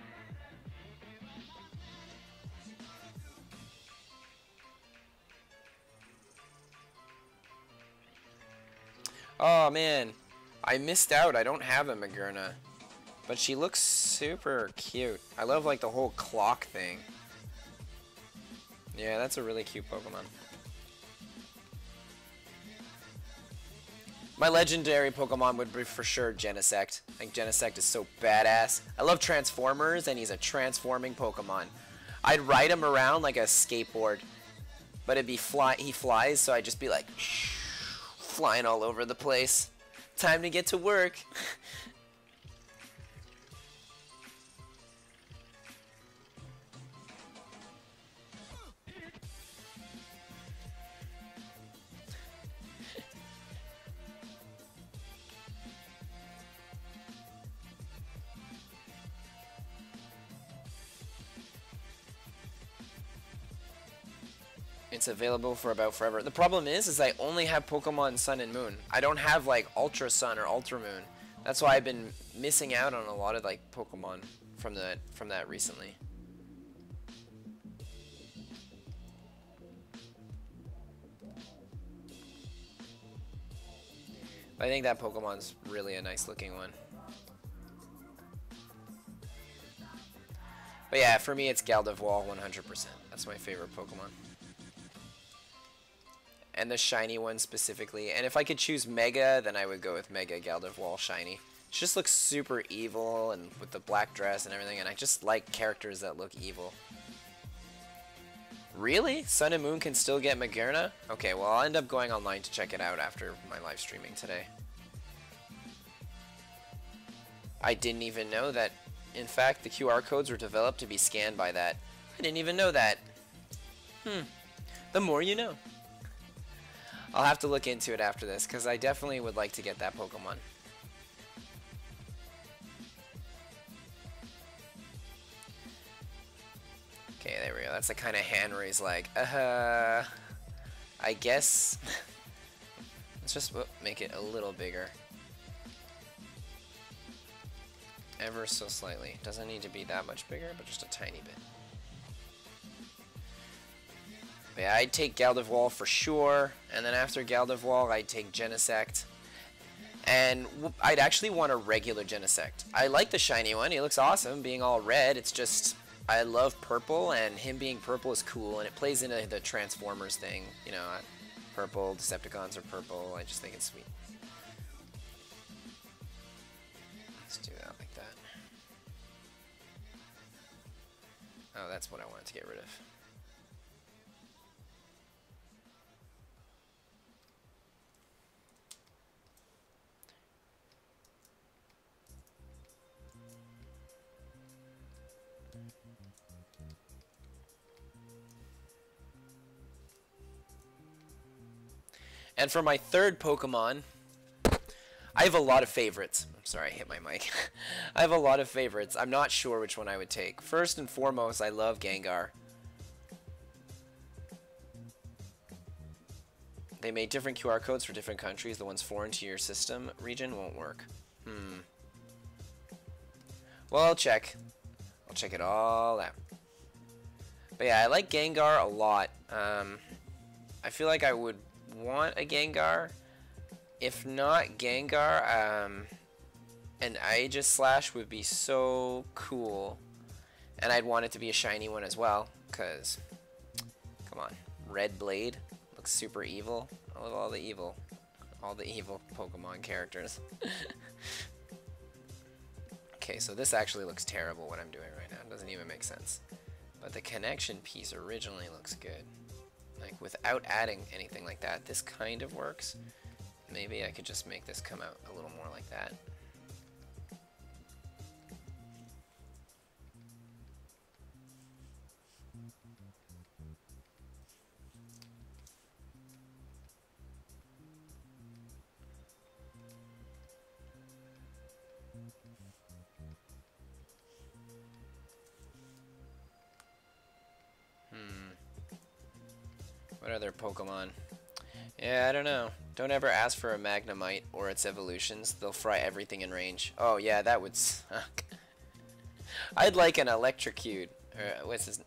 Speaker 1: Oh man, I missed out. I don't have a Magearna. But she looks super cute. I love like the whole clock thing. Yeah, that's a really cute Pokemon. My legendary Pokemon would be for sure Genesect. I think Genesect is so badass. I love Transformers, and he's a transforming Pokemon. I'd ride him around like a skateboard, but he flies, so I'd just be like flying all over the place. Time to get to work. It's available for about forever. The problem is I only have Pokemon Sun and Moon. I don't have like Ultra Sun or Ultra Moon. That's why I've been missing out on a lot of like Pokemon from that recently. I think that Pokemon's really a nice looking one. But yeah, for me it's Gardevoir 100%. That's my favorite Pokemon. and the shiny one specifically. And if I could choose Mega, then I would go with Mega Gardevoir shiny. She just looks super evil, and with the black dress and everything, and I just like characters that look evil. Really? Sun and Moon can still get Magearna? Okay, well, I'll end up going online to check it out after my live streaming today. I didn't even know that, in fact, the QR codes were developed to be scanned by that. I didn't even know that. The more you know. I'll have to look into it after this, because I definitely would like to get that Pokemon. Okay, there we go. That's the kind of hand where he's like, I guess. Let's just make it a little bigger. Ever so slightly. Doesn't need to be that much bigger, but just a tiny bit. But yeah, I'd take Gardevoir for sure, and then after Gardevoir, I'd take Genesect. And I'd actually want a regular Genesect. I like the shiny one. He looks awesome, being all red. It's just, I love purple, and him being purple is cool, and it plays into the Transformers thing. You know, purple, Decepticons are purple. I just think it's sweet. Let's do that like that. Oh, that's what I wanted to get rid of. And for my third Pokemon, I have a lot of favorites. I'm sorry, I hit my mic. I have a lot of favorites. I'm not sure which one I would take. First and foremost, I love Gengar. They made different QR codes for different countries. The ones foreign to your system region won't work. Well, I'll check. I'll check it all out. But yeah, I like Gengar a lot. I feel like I would want a Gengar. If not Gengar, an Aegislash would be so cool. And I'd want it to be a shiny one as well, because, come on, Red Blade looks super evil. I love all the evil Pokemon characters. Okay, so this actually looks terrible what I'm doing right now. It doesn't even make sense. But the connection piece originally looks good. Like, without adding anything like that, this kind of works. Maybe I could just make this come out a little more like that. What other Pokemon? Yeah, I don't know. Don't ever ask for a Magnemite or its evolutions. They'll fry everything in range. Oh yeah, that would suck. I'd like an Electrocute. Or what's his?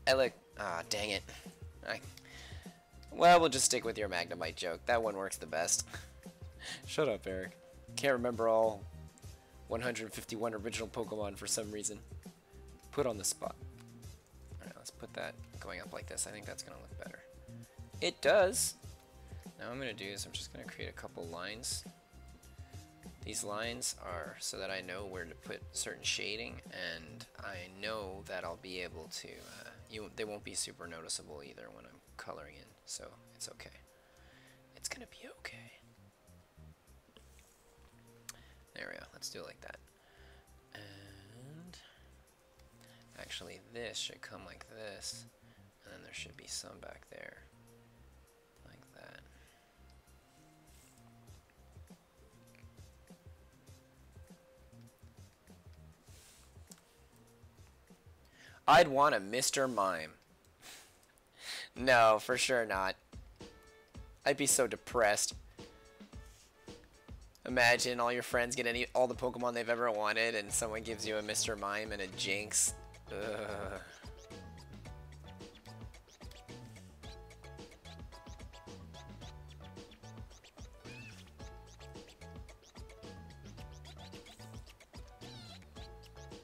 Speaker 1: Dang it. Well, we'll just stick with your Magnemite joke. That one works the best. Shut up, Eric. Can't remember all 151 original Pokemon for some reason. Put on the spot. Alright, let's put that going up like this. I think that's going to look better. It does. Now what I'm going to do is I'm just going to create a couple lines. These lines are so that I know where to put certain shading, and I know that I'll be able to, they won't be super noticeable either when I'm coloring in, so it's okay. It's going to be okay. There we go. Let's do it like that. And actually this should come like this, and then there should be some back there. Like that. I'd want a Mr. Mime. No, for sure not. I'd be so depressed. Imagine all your friends get all the Pokemon they've ever wanted, and someone gives you a Mr. Mime and a Jinx. Ugh.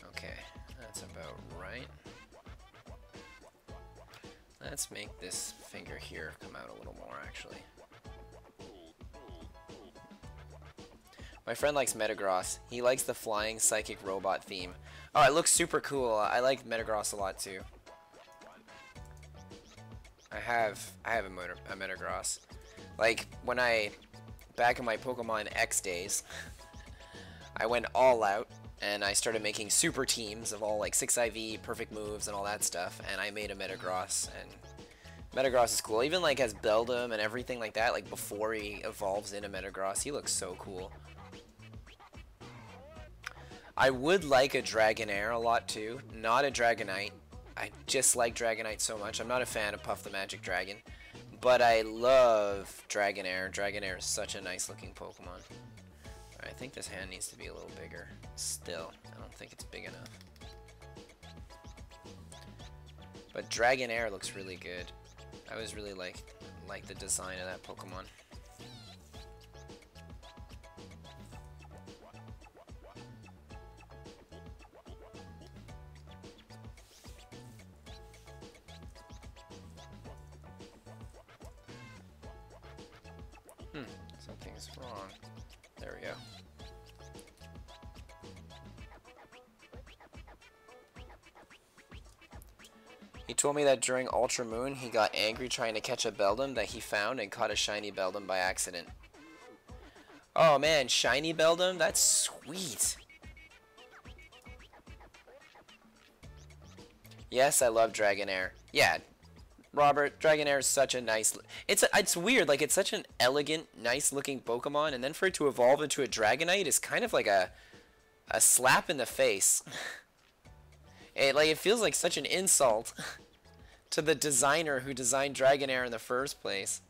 Speaker 1: Okay, that's about right. Let's make this finger here come out a little more, actually. My friend likes Metagross. He likes the flying psychic robot theme. Oh, it looks super cool. I like Metagross a lot too. I have a Metagross. Like when back in my Pokemon X days, I went all out and I started making super teams of all like 6IV, perfect moves, and all that stuff. And I made a Metagross, and Metagross is cool. Even like has Beldum and everything like that. Like before he evolves into Metagross, he looks so cool. I would like a Dragonair a lot too, not a Dragonite. I just like Dragonite so much. I'm not a fan of Puff the Magic Dragon, but I love Dragonair. Dragonair is such a nice looking Pokemon. I think this hand needs to be a little bigger. Still, I don't think it's big enough. But Dragonair looks really good. I always really like the design of that Pokemon. Something's wrong. There we go. He told me that during Ultra Moon, he got angry trying to catch a Beldum that he found and caught a shiny Beldum by accident. Oh man, shiny Beldum? That's sweet. Yes, I love Dragonair. Yeah, Robert, Dragonair is such a nice... It's weird, like it's such an elegant, nice looking Pokemon, and then for it to evolve into a Dragonite is kind of like a slap in the face. It feels like such an insult to the designer who designed Dragonair in the first place.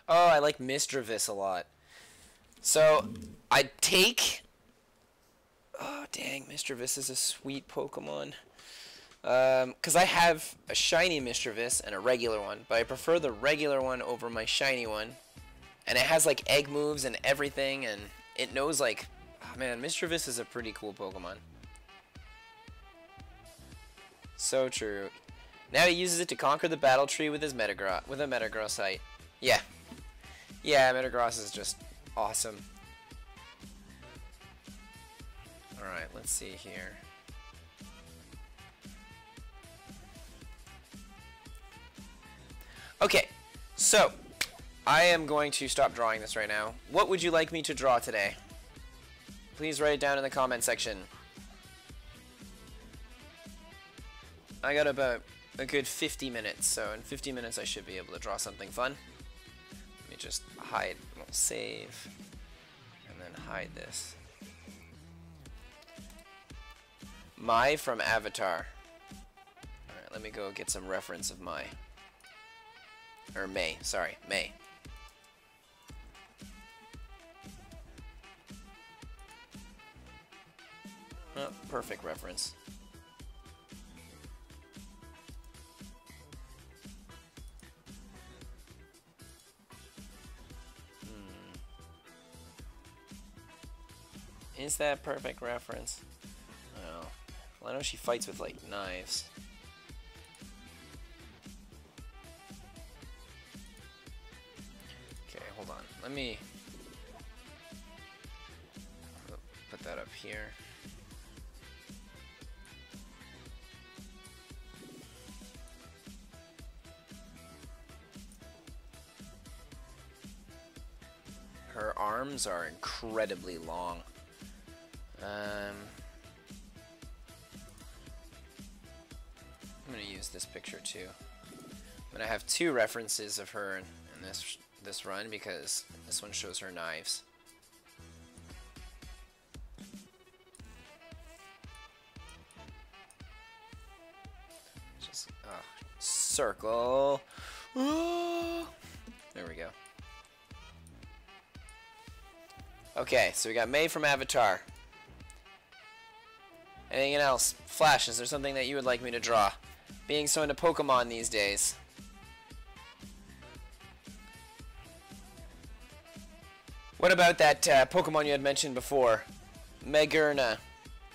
Speaker 1: Oh, I like Misdreavus a lot. So, I'd take... Oh, dang, Misdreavus is a sweet Pokemon. Because I have a shiny Misdreavus and a regular one, but I prefer the regular one over my shiny one. And it has, like, egg moves and everything, and it knows, like... Oh, man, Misdreavus is a pretty cool Pokemon. So true. Now he uses it to conquer the battle tree with his Metagrossite. Yeah. Yeah, Metagross is just awesome. Alright, let's see here. Okay, so I am going to stop drawing this right now. What would you like me to draw today? Please write it down in the comment section. I got about a good 50 minutes, so in 50 minutes I should be able to draw something fun. Let me just hide, we'll save, and then hide this. Mai from Avatar. Alright, let me go get some reference of Mai. Or May, sorry, May. Oh, perfect reference. Is that perfect reference? Oh. Well, I know she fights with, like, knives. Okay, hold on. Let me put that up here. Her arms are incredibly long. I'm going to use this picture too. I'm going to have two references of her in this run because this one shows her knives. Just circle. There we go. Okay, so we got May from Avatar. Anything else? Flash, is there something that you would like me to draw? Being so into Pokemon these days. What about that Pokemon you had mentioned before? Magearna.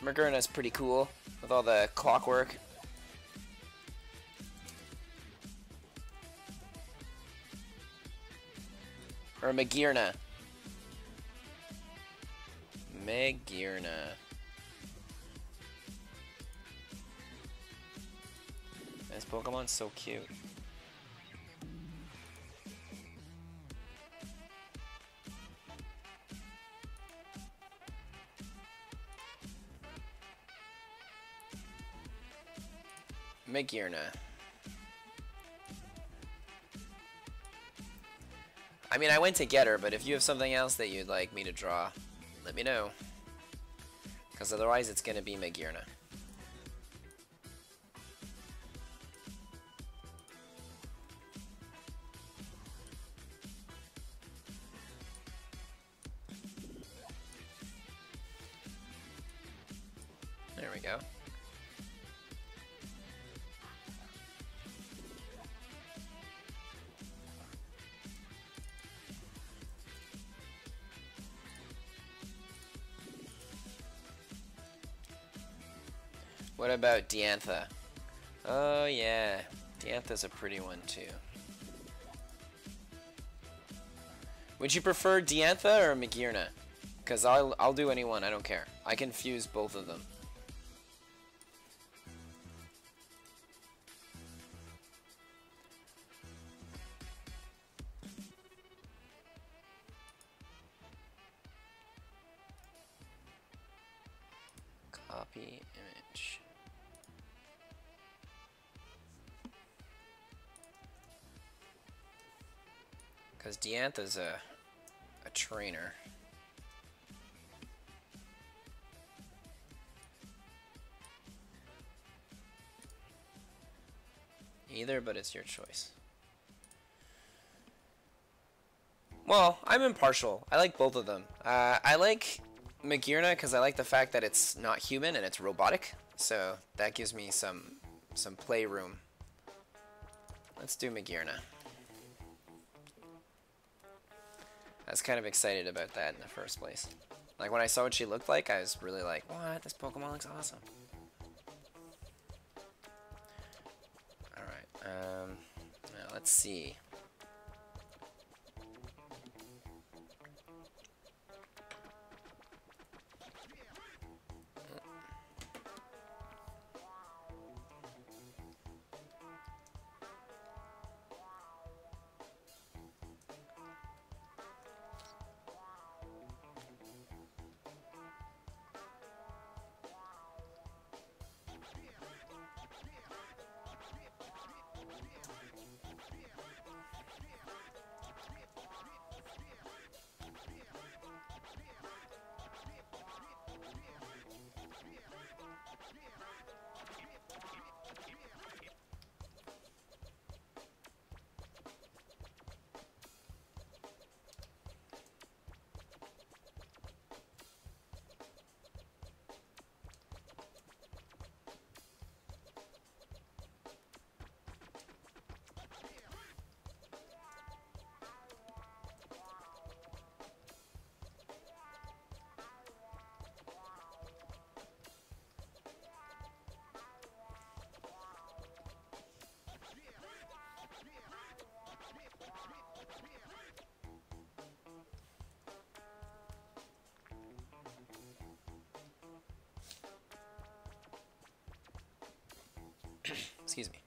Speaker 1: Magearna's pretty cool with all the clockwork. Or Magearna. Magearna. This Pokemon's so cute. Magearna. I mean, I went to get her, but if you have something else that you'd like me to draw, let me know. Because otherwise it's going to be Magearna. There we go. What about Diantha? Oh yeah, Diantha's a pretty one too. Would you prefer Diantha or Magearna? Because I'll do any one, I don't care. I can fuse both of them. Copy image. Because Diantha's a trainer. Either, but it's your choice. Well, I'm impartial. I like both of them. I like Magearna because I like the fact that it's not human and it's robotic. So that gives me some playroom. Let's do Magearna. I was kind of excited about that in the first place. Like when I saw what she looked like, I was really like, what? This Pokemon looks awesome. Alright, now let's see. Excuse me.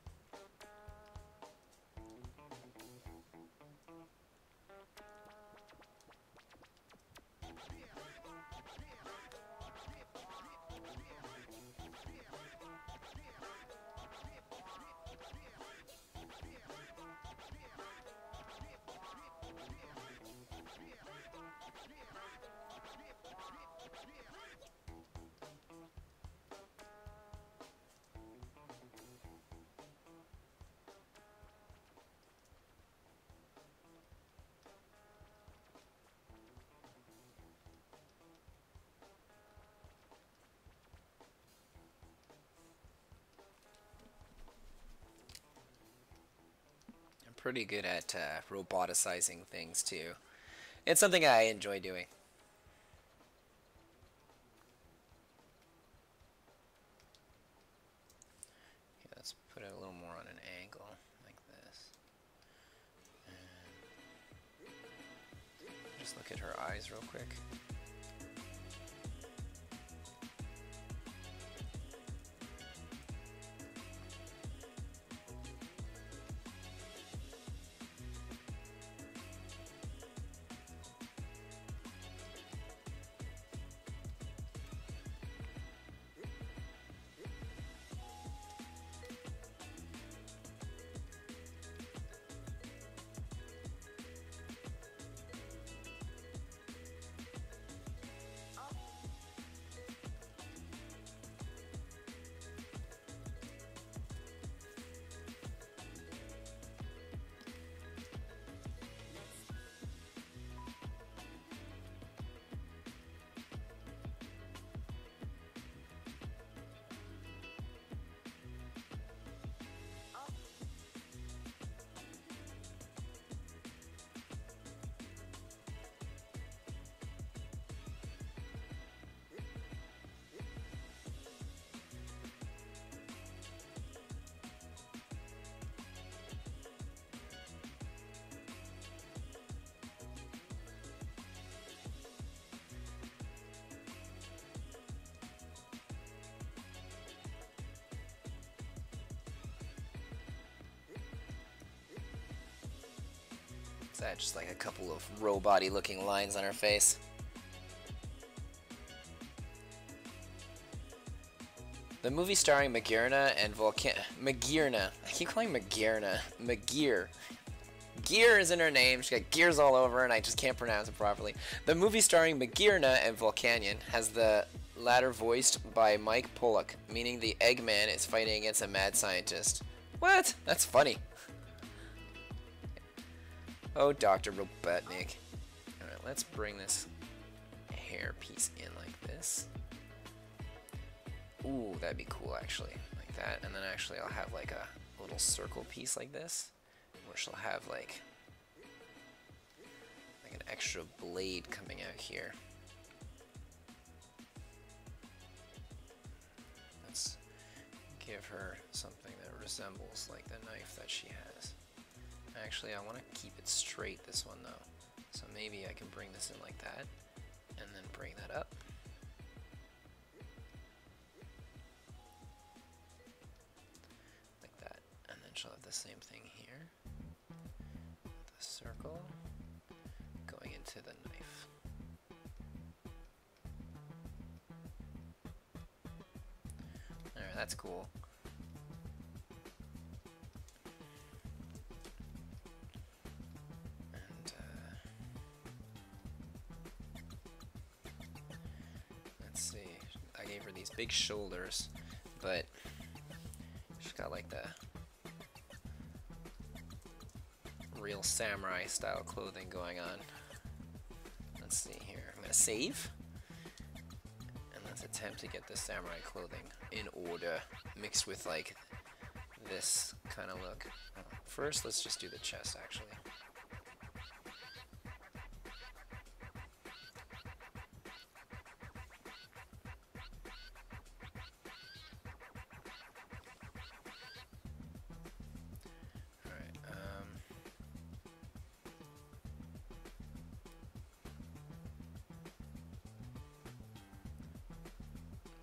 Speaker 1: Pretty good at roboticizing things too. It's something I enjoy doing. Okay, let's put it a little more on an angle, like this. And just look at her eyes real quick. Is that just like a couple of robot-y looking lines on her face? The movie starring Magirna and Magirna. I keep calling Magirna. Magir. Gear is in her name. She got gears all over, and I just can't pronounce it properly. The movie starring Magirna and Volcanion has the latter voiced by Mike Pollock, meaning the Eggman is fighting against a mad scientist. What? That's funny. Oh, Dr. Robotnik. Alright, let's bring this hair piece in like this. Ooh, that'd be cool, actually. Like that. And then actually I'll have like a little circle piece like this, where she'll have like an extra blade coming out here. Let's give her something that resembles like the knife that she has. Actually, I want to keep it straight, this one though. So maybe I can bring this in like that, and then bring that up. Like that. And then she'll have the same thing here. The circle going into the knife. Alright, that's cool. These big shoulders, but she's got like the real samurai style clothing going on. Let's see here. I'm gonna save, and let's attempt to get the samurai clothing in order, mixed with like this kind of look. First, let's just do the chest actually.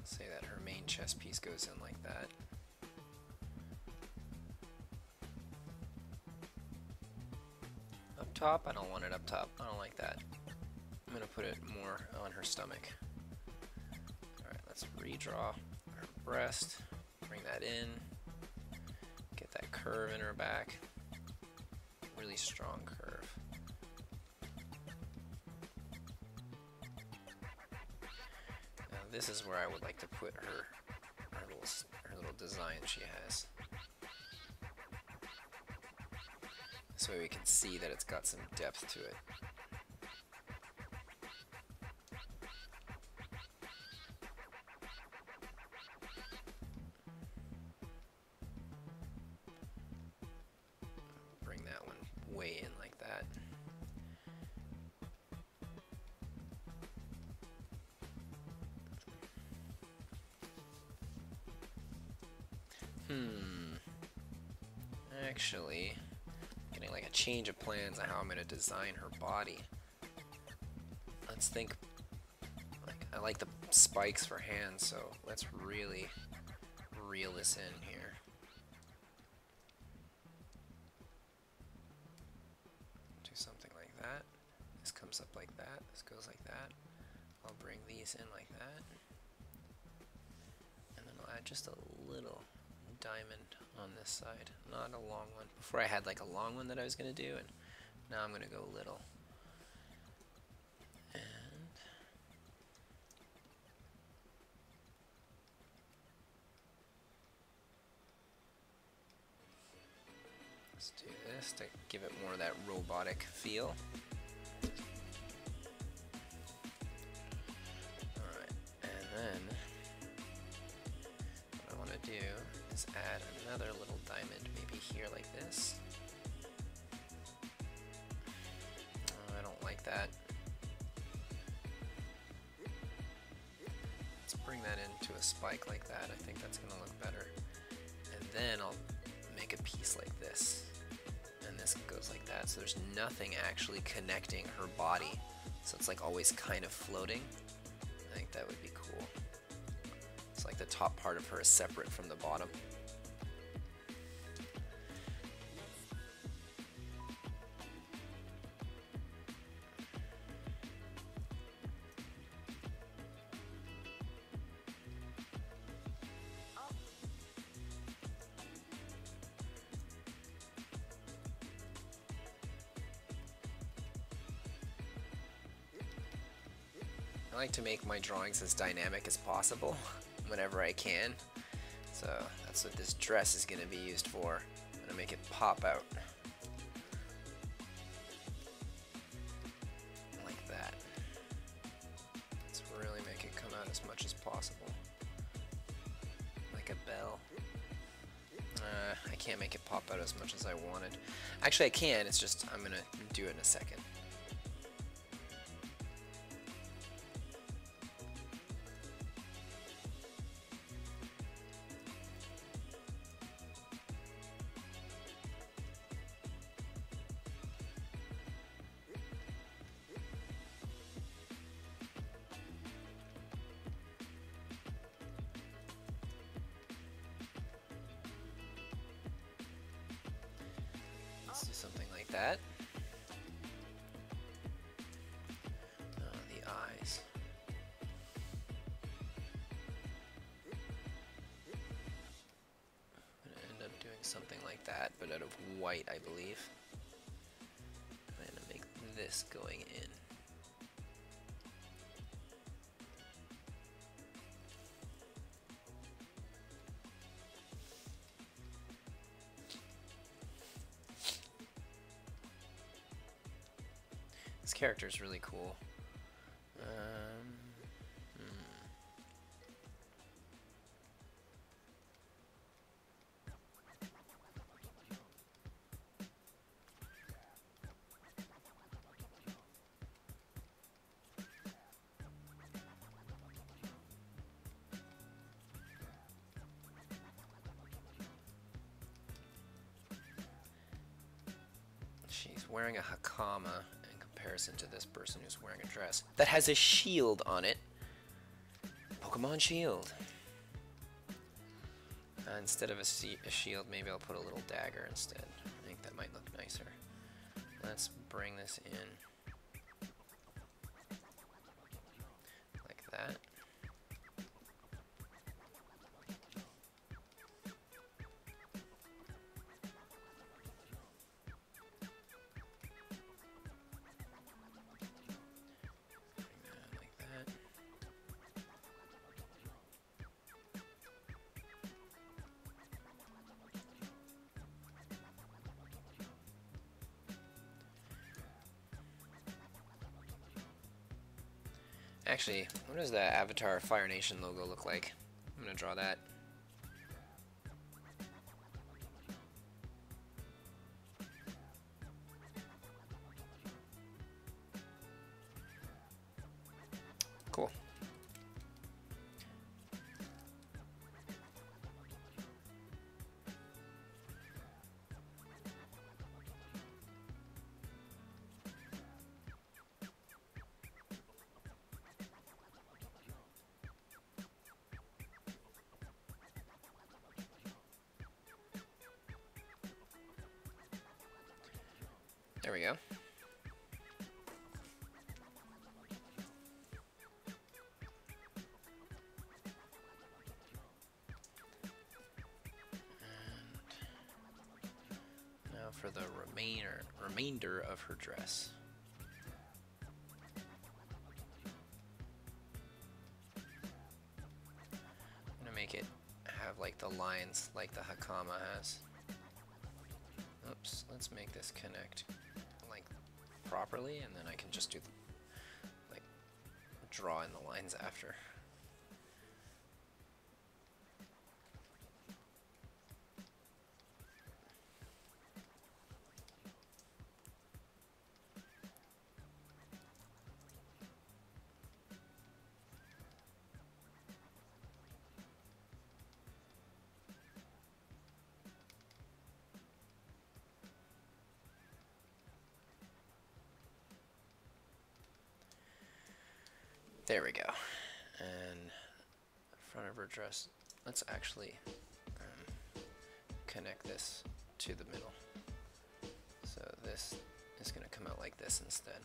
Speaker 1: Say that her main chest piece goes in like that. Up top, I don't want it up top. I don't like that. I'm gonna put it more on her stomach. Alright, let's redraw her breast. Bring that in. Get that curve in her back. Really strong curve. This is where I would like to put her little design she has. This way we can see that it's got some depth to it. Bring that one way in like that. Actually, getting like a change of plans on how I'm going to design her body. Let's think. Like, I like the spikes for hands, so let's really reel this in here. Do something like that. This comes up like that. This goes like that. I'll bring these in like that. And then I'll add just a little diamond on this side. Not a long one. Before I had like a long one that I was going to do, and now I'm going to go little. And let's do this to give it more of that robotic feel. Alright, and then what I want to do is add another little diamond, maybe here like this. Oh, I don't like that. Let's bring that into a spike like that. I think that's going to look better. And then I'll make a piece like this. And this goes like that. So there's nothing actually connecting her body. So it's like always kind of floating. I think that would be cool. It's like the top part of her is separate from the bottom. I like to make my drawings as dynamic as possible whenever I can. So that's what this dress is going to be used for. I'm going to make it pop out. Like that. Let's really make it come out as much as possible. Like a bell. I can't make it pop out as much as I wanted. Actually I can, it's just I'm going to do it in a second. Let's do something like that. The eyes. I'm going to end up doing something like that, but out of white, I believe. I'm going to make this going in. This character is really cool. She's wearing a hakama in comparison to this person who's wearing a dress that has a shield on it. Pokemon shield. Instead of a shield, maybe I'll put a little dagger instead. I think that might look nicer. Let's bring this in like that. Actually, what does the Avatar Fire Nation logo look like? I'm gonna draw that. Cool. There we go. And now for the remainder of her dress. I'm gonna make it have like the lines like the hakama has. Oops, let's make this connect like properly, and then I can just do like draw in the lines after. There we go. And front of her dress, let's actually connect this to the middle. So this is going to come out like this instead.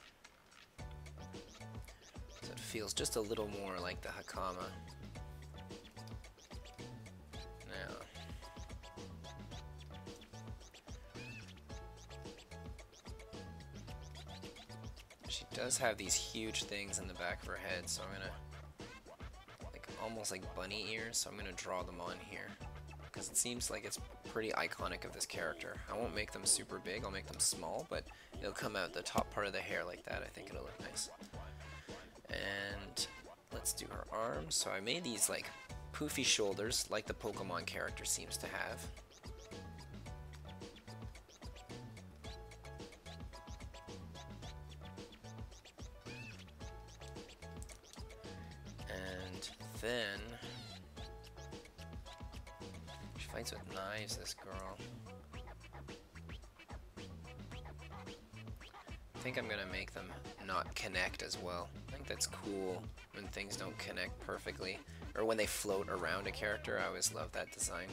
Speaker 1: So it feels just a little more like the hakama. Now, she does have these huge things in the back of her head, so I'm gonna, like almost like bunny ears, so I'm gonna draw them on here, because it seems like it's pretty iconic of this character. I won't make them super big, I'll make them small, but it'll come out the top part of the hair like that. I think it'll look nice. And let's do her arms. So I made these like poofy shoulders, like the Pokemon character seems to have. And then she fights with knives, this girl. I think I'm gonna make them not connect as well. I think that's cool when things don't connect perfectly, or when they float around a character. I always love that design.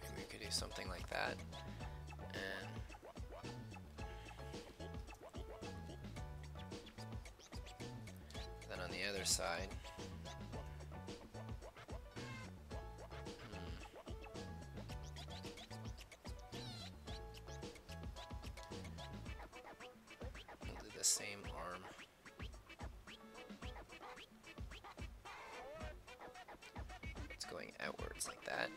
Speaker 1: Maybe we could do something like that. And then on the other side, we'll do the same arm. It's going outwards like that.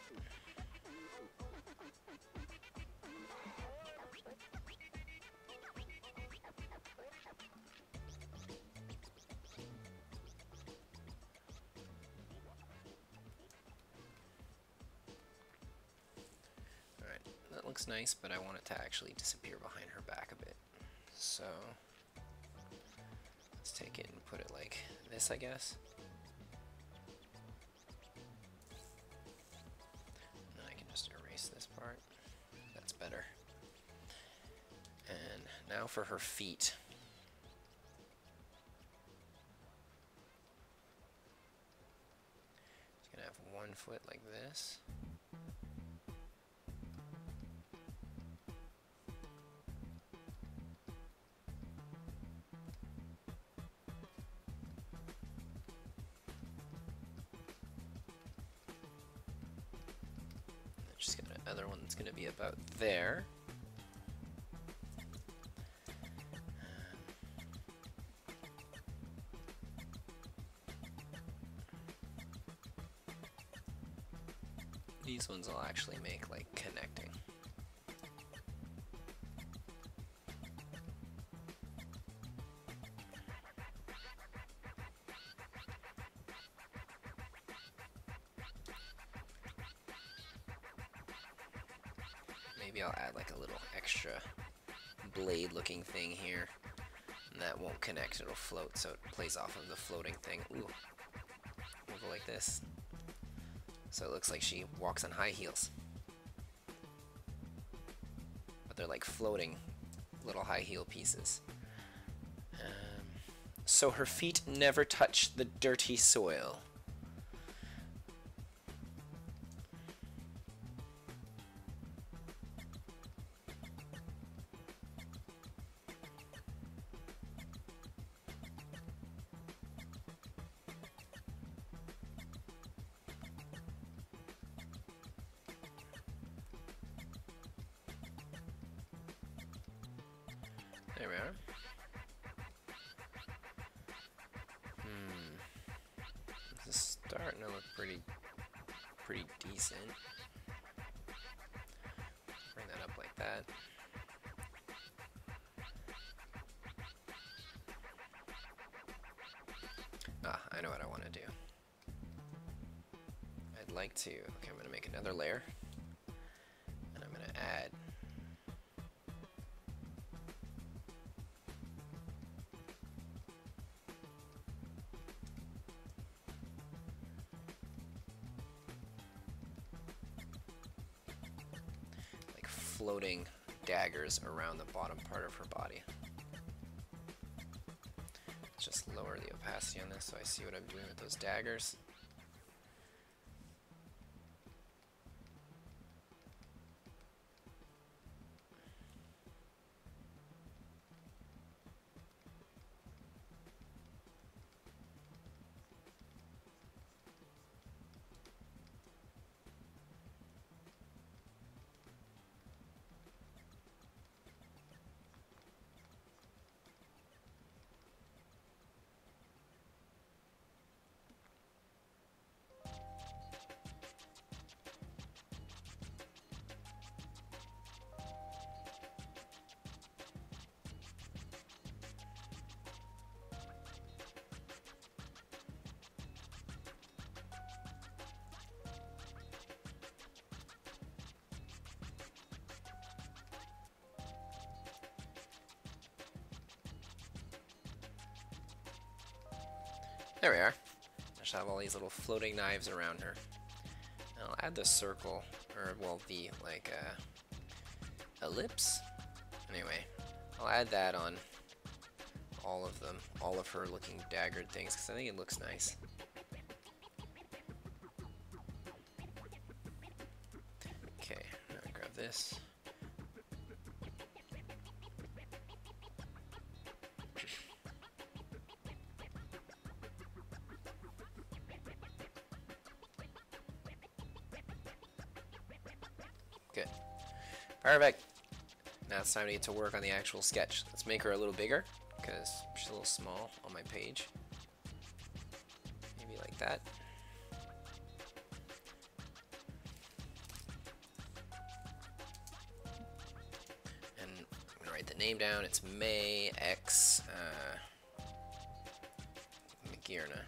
Speaker 1: That looks nice, but I want it to actually disappear behind her back a bit. So let's take it and put it like this, I guess. And then I can just erase this part. That's better. And now for her feet. She's gonna have one foot like this. She's got another one that's going to be about there. These ones I'll actually make like connecting. Maybe I'll add like a little extra blade looking thing here, and that won't connect, it'll float, so it plays off of the floating thing. Ooh, move it like this, so it looks like she walks on high heels. They're like floating little high heel pieces. So her feet never touch the dirty soil. There we are. This is starting to look pretty decent. Bring that up like that. I know what I want to do. I'd like to, okay, I'm going to make another layer, and I'm going to add like floating daggers around the bottom part of her body. Just lower the opacity on this so I see what I'm doing with those daggers. There we are. I just have all these little floating knives around her. And I'll add the circle, or well, the like ellipse. Anyway, I'll add that on all of them, all of her looking daggered things, because I think it looks nice. Okay, now I grab this. Good. Perfect. Now it's time to get to work on the actual sketch. Let's make her a little bigger, because she's a little small on my page. Maybe like that. And I'm going to write the name down. It's May X McGearna.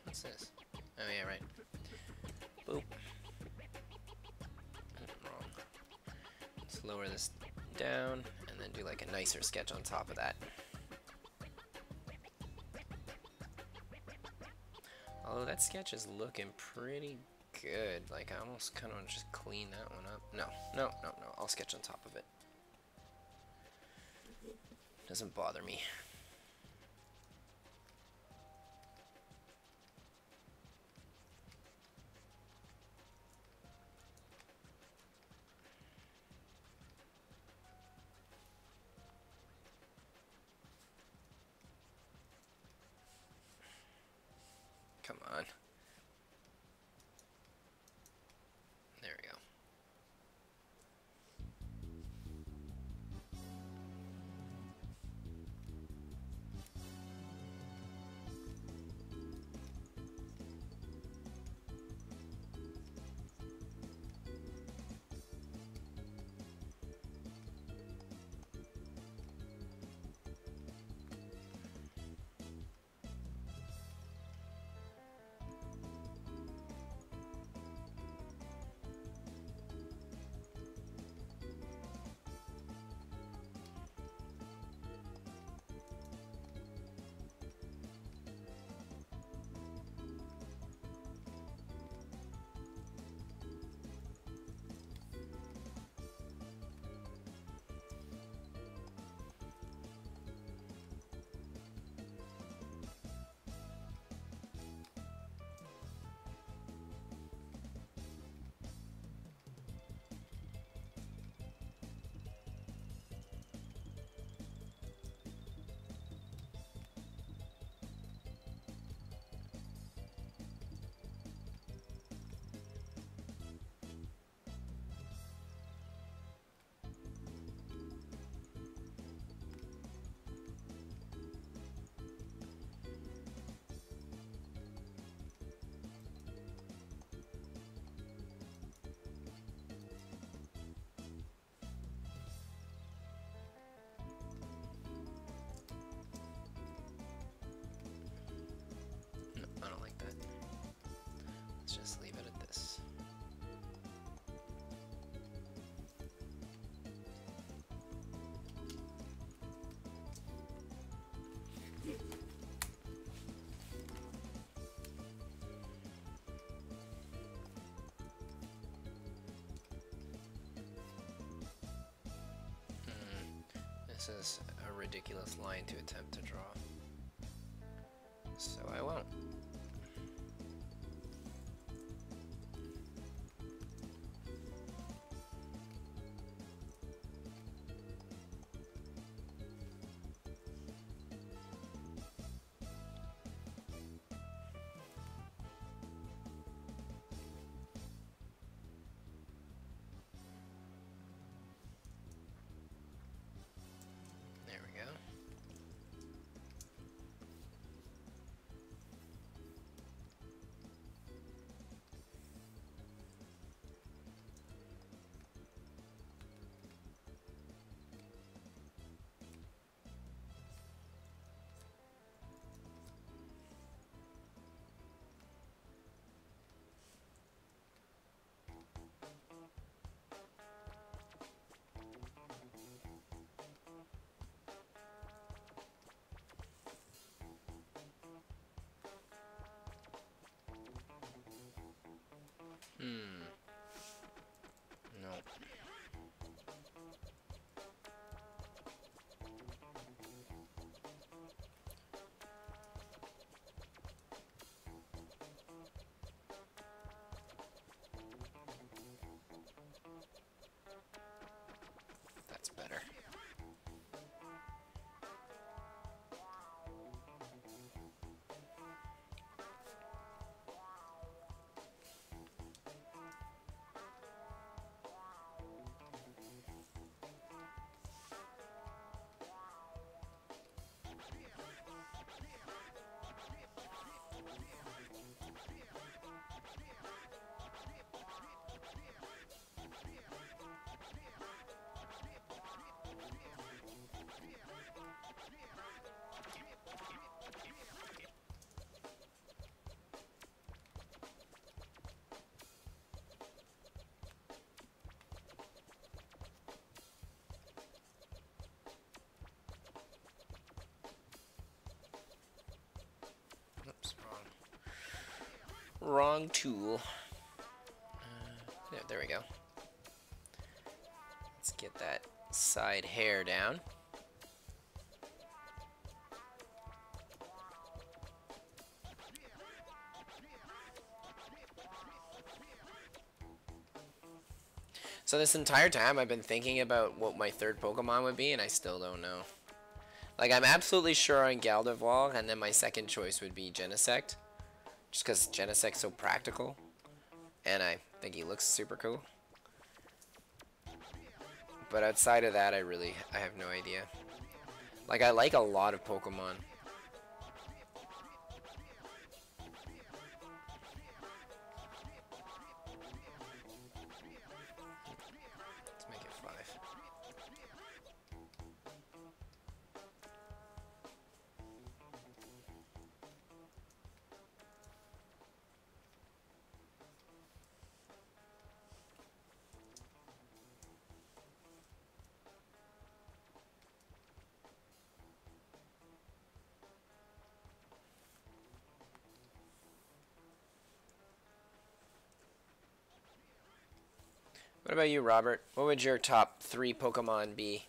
Speaker 1: What's this? Oh yeah, right. Boop. Wrong. Let's lower this down and then do like a nicer sketch on top of that. Although that sketch is looking pretty good. Like I almost kind of want to just clean that one up. No. I'll sketch on top of it. Doesn't bother me. Come on. There we go. let's just leave it at this. This is a ridiculous line to attempt to draw, so I won't. There we go. No. That's better. Oops, wrong tool. Yeah, there we go. Let's get that side hair down. So this entire time I've been thinking about what my third Pokemon would be, and I still don't know. Like, I'm absolutely sure on Gardevoir, and then my second choice would be Genesect. Just because Genesect's so practical. And I think he looks super cool. But outside of that, I have no idea. Like, I like a lot of Pokemon. Let's make it 5. What about you, Robert? What would your top 3 Pokemon be?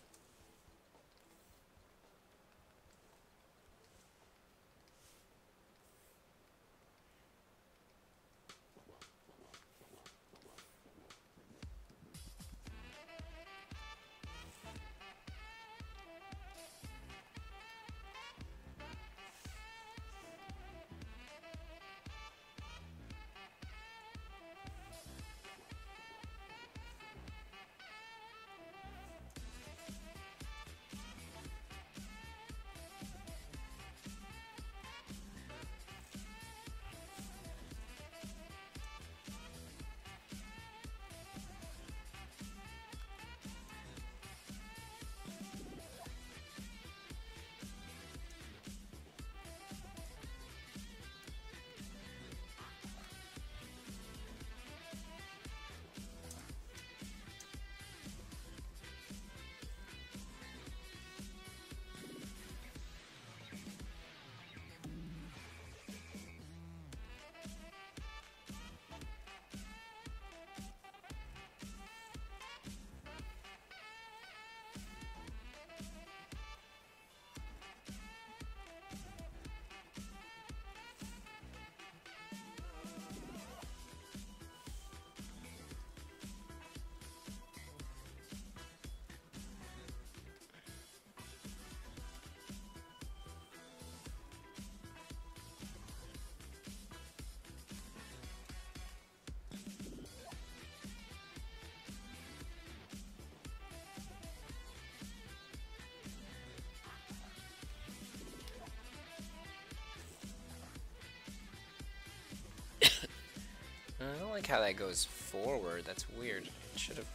Speaker 1: like how that goes forward. That's weird. It should have...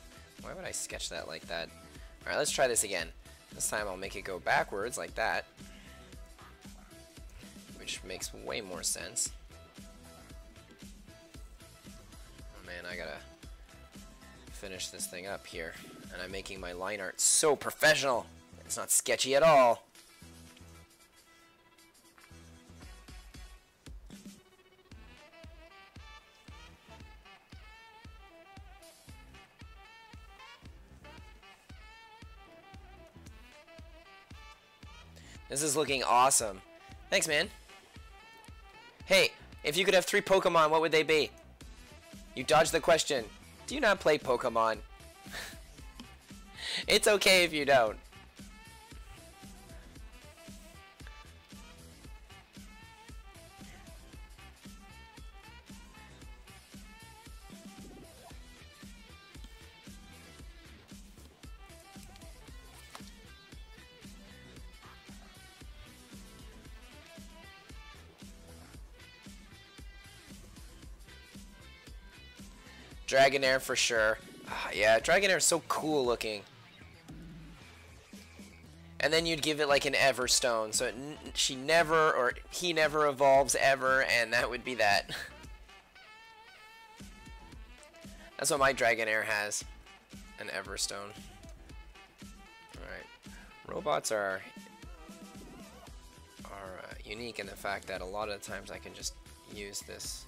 Speaker 1: Why would I sketch that like that? Alright, let's try this again. This time I'll make it go backwards like that. Which makes way more sense. Oh man, I gotta finish this thing up here. And I'm making my line art so professional. It's not sketchy at all. This is looking awesome. Thanks, man. Hey, if you could have 3 Pokemon, what would they be? You dodged the question. Do you not play Pokemon? It's okay if you don't. Dragonair for sure. Yeah, Dragonair is so cool looking. And then you'd give it like an Everstone, so she never, or he never evolves ever, and that would be that. That's what my Dragonair has, an Everstone. Alright, robots are unique in the fact that a lot of the times I can just use this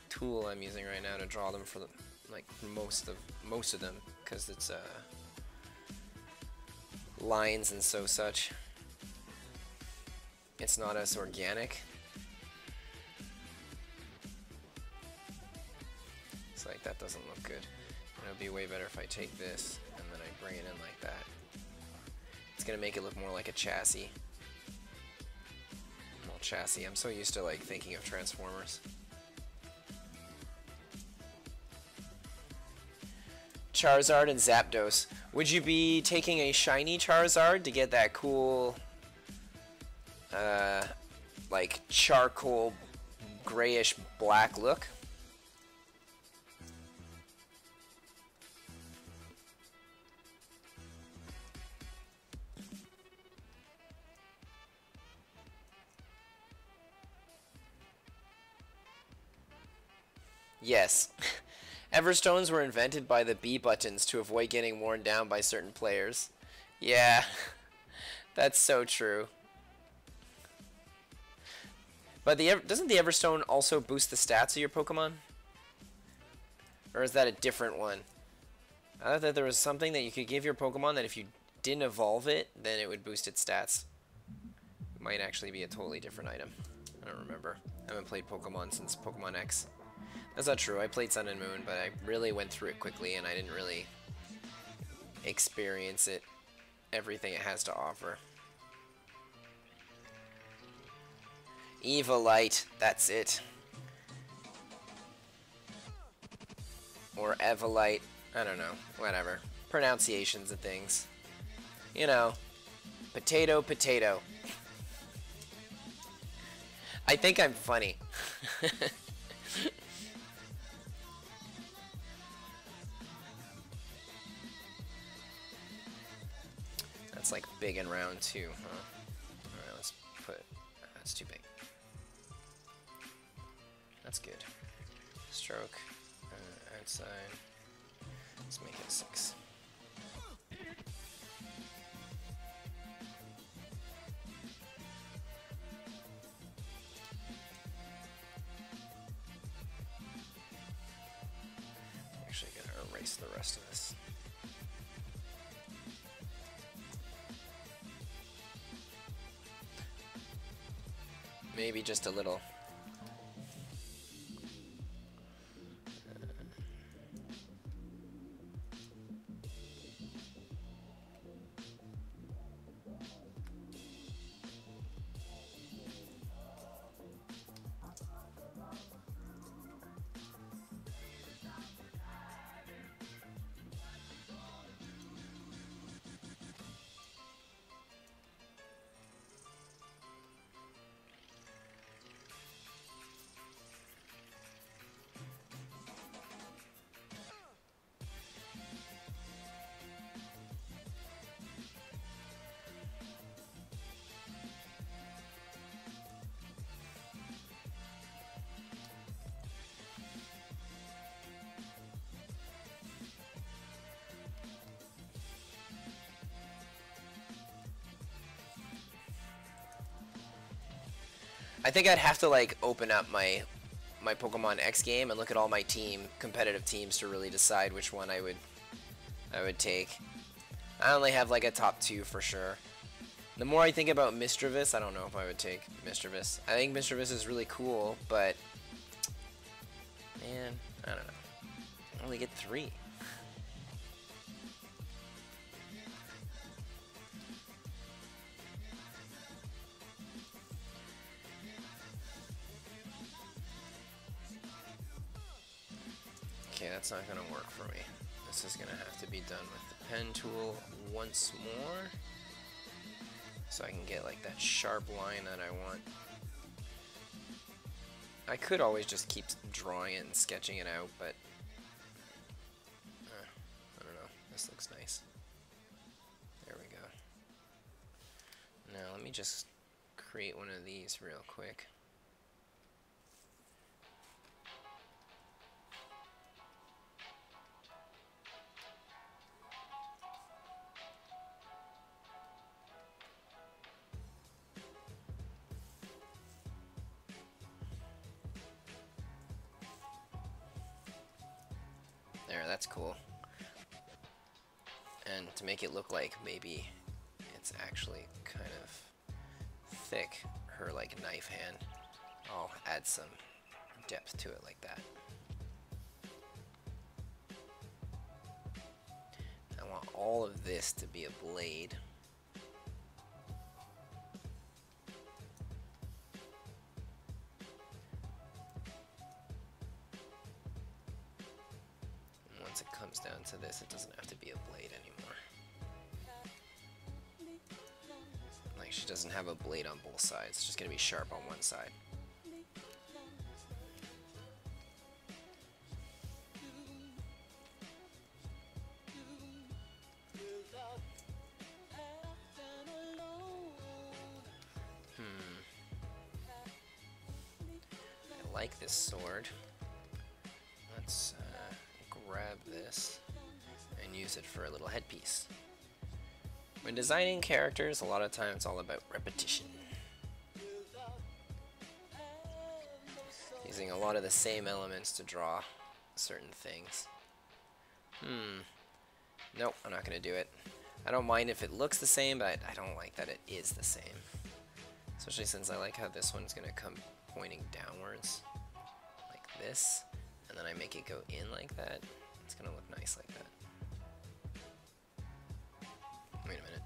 Speaker 1: tool I'm using right now to draw them for the, like most of them, because it's lines and such. It's not as organic. It's like that doesn't look good. And it'll be way better if I take this and then I bring it in like that. It's gonna make it look more like a chassis. Well, chassis. I'm so used to like thinking of Transformers. Charizard and Zapdos. Would you be taking a shiny Charizard to get that cool, like charcoal grayish black look? Yes. Everstones were invented by the B buttons to avoid getting worn down by certain players. Yeah, that's so true. But doesn't the Everstone also boost the stats of your Pokemon? Or is that a different one? I thought that there was something that you could give your Pokemon that if you didn't evolve it, then it would boost its stats. It might actually be a totally different item. I don't remember. I haven't played Pokemon since Pokemon X. That's not true. I played Sun and Moon, but I really went through it quickly and I didn't really experience it, everything it has to offer. Evilite, that's it. Or Evilite, I don't know, whatever. Pronunciations of things. You know, potato, potato. I think I'm funny. That's like big and round too, huh? Alright, let's put... that's too big. That's good. Stroke. Outside. Let's make it 6. Actually gonna erase the rest of this. Maybe just a little. I think I'd have to like open up my Pokemon X game and look at all my competitive teams to really decide which one I would take. I only have like a top 2 for sure. The more I think about Misdreavus, I don't know if I would take Misdreavus. I think Misdreavus is really cool, but man, I don't know. I only get 3. Okay, that's not gonna work for me. This is gonna have to be done with the pen tool once more, so I can get like that sharp line that I want. I could always just keep drawing it and sketching it out, but I don't know. This looks nice. There we go. Now let me just create one of these real quick. There, that's cool. And to make it look like maybe it's actually kind of thick, her like knife hand, I'll add some depth to it like that. I want all of this to be a blade. Once it comes down to this, it doesn't have to be a blade anymore. Like, she doesn't have a blade on both sides, it's just gonna be sharp on one side. I like this sword. Let's grab this and use it for a little headpiece. When designing characters, a lot of times it's all about repetition. Using a lot of the same elements to draw certain things. Nope, I'm not gonna do it. I don't mind if it looks the same, but I don't like that it is the same. Especially since I like how this one's gonna come pointing downwards, like this, and then I make it go in like that. It's gonna look nice like that. Wait a minute.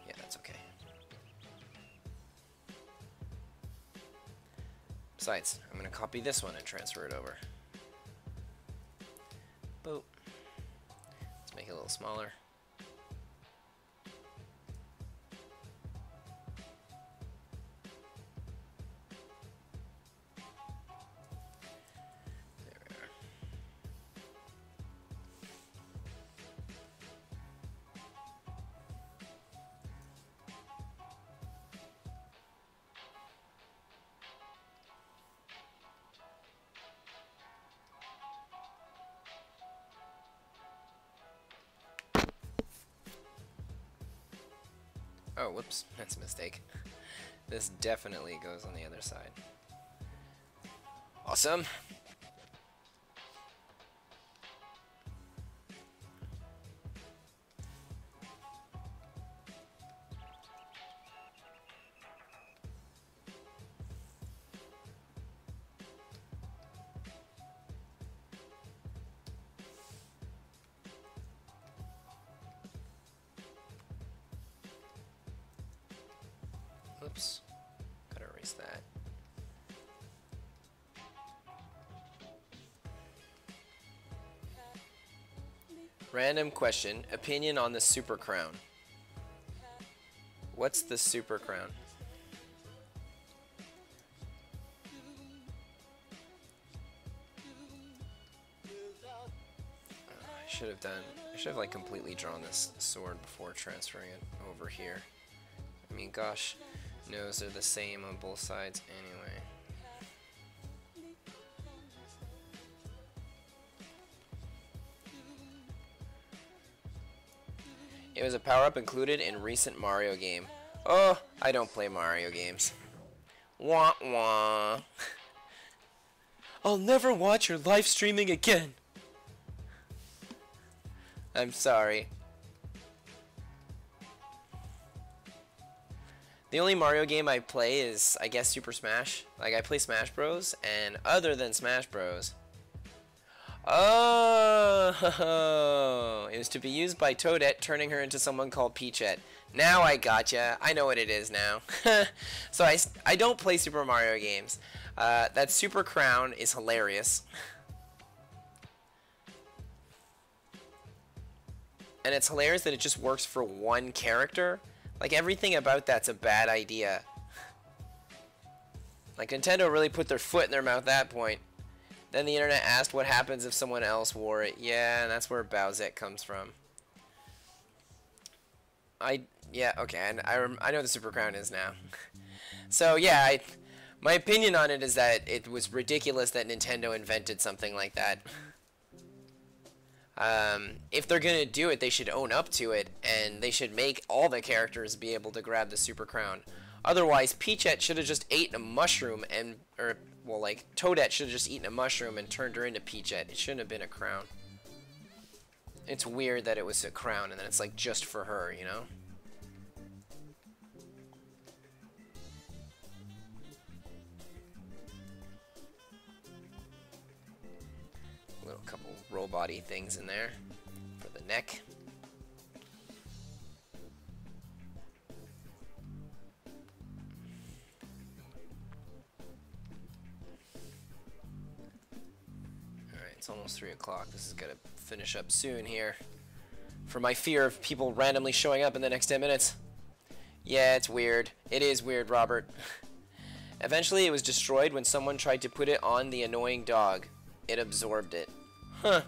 Speaker 1: Yeah, that's okay. Besides, I'm gonna copy this one and transfer it over. Boop. Let's make it a little smaller. Oh, whoops, that's a mistake. This definitely goes on the other side. Awesome! Oops, gotta erase that. Random question, opinion on the Super Crown. What's the Super Crown? I should have like completely drawn this sword before transferring it over here. I mean, gosh, knows they're the same on both sides anyway. It was a power-up included in recent Mario game. Oh, I don't play Mario games. Wah wah. I'll never watch your live streaming again. I'm sorry. The only Mario game I play is, I guess, Super Smash. Like, I play Smash Bros. And other than Smash Bros. Oh, it was to be used by Toadette, turning her into someone called Peachette. Now I gotcha. I know what it is now. So I don't play Super Mario games. That Super Crown is hilarious. And it's hilarious that it just works for one character. Like, everything about that's a bad idea. Like, Nintendo really put their foot in their mouth at that point. Then the internet asked what happens if someone else wore it. Yeah, and that's where Bowsette comes from. Yeah, okay, I know the Super Crown is now. So, yeah, my opinion on it is that it was ridiculous that Nintendo invented something like that. If they're gonna do it, they should own up to it, and they should make all the characters be able to grab the Super Crown. Otherwise, Peachette should have just eaten a mushroom well, like, Toadette should have just eaten a mushroom and turned her into Peachette. It shouldn't have been a crown. It's weird that it was a crown and then it's, like, just for her, you know? Little couple robot-y things in there for the neck. It's almost 3 o'clock. This is gonna finish up soon here. For my fear of people randomly showing up in the next 10 minutes. Yeah, it's weird. It is weird, Robert. Eventually, it was destroyed when someone tried to put it on the annoying dog. It absorbed it. Huh.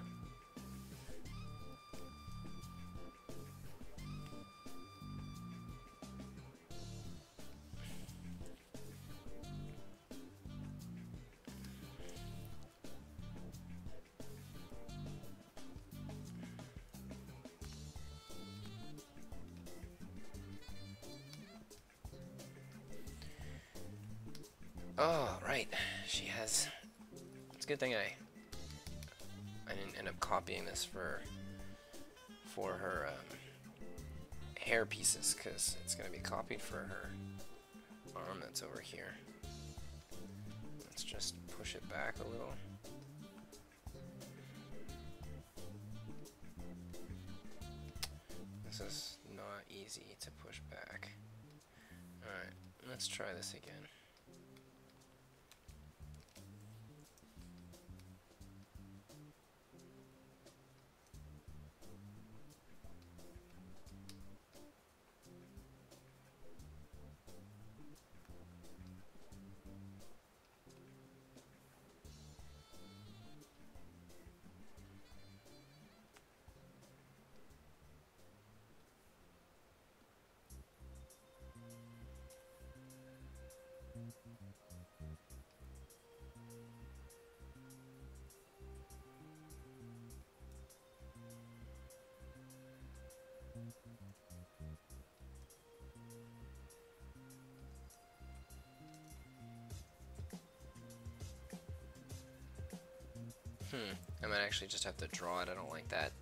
Speaker 1: Oh, right. She has... It's a good thing I didn't end up copying this for her hair pieces, because it's going to be copied for her arm that's over here. Let's just push it back a little. This is not easy to push back. Alright, let's try this again. I might actually just have to draw it. I don't like that.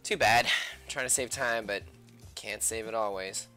Speaker 1: Too bad. I'm trying to save time, but can't save it always.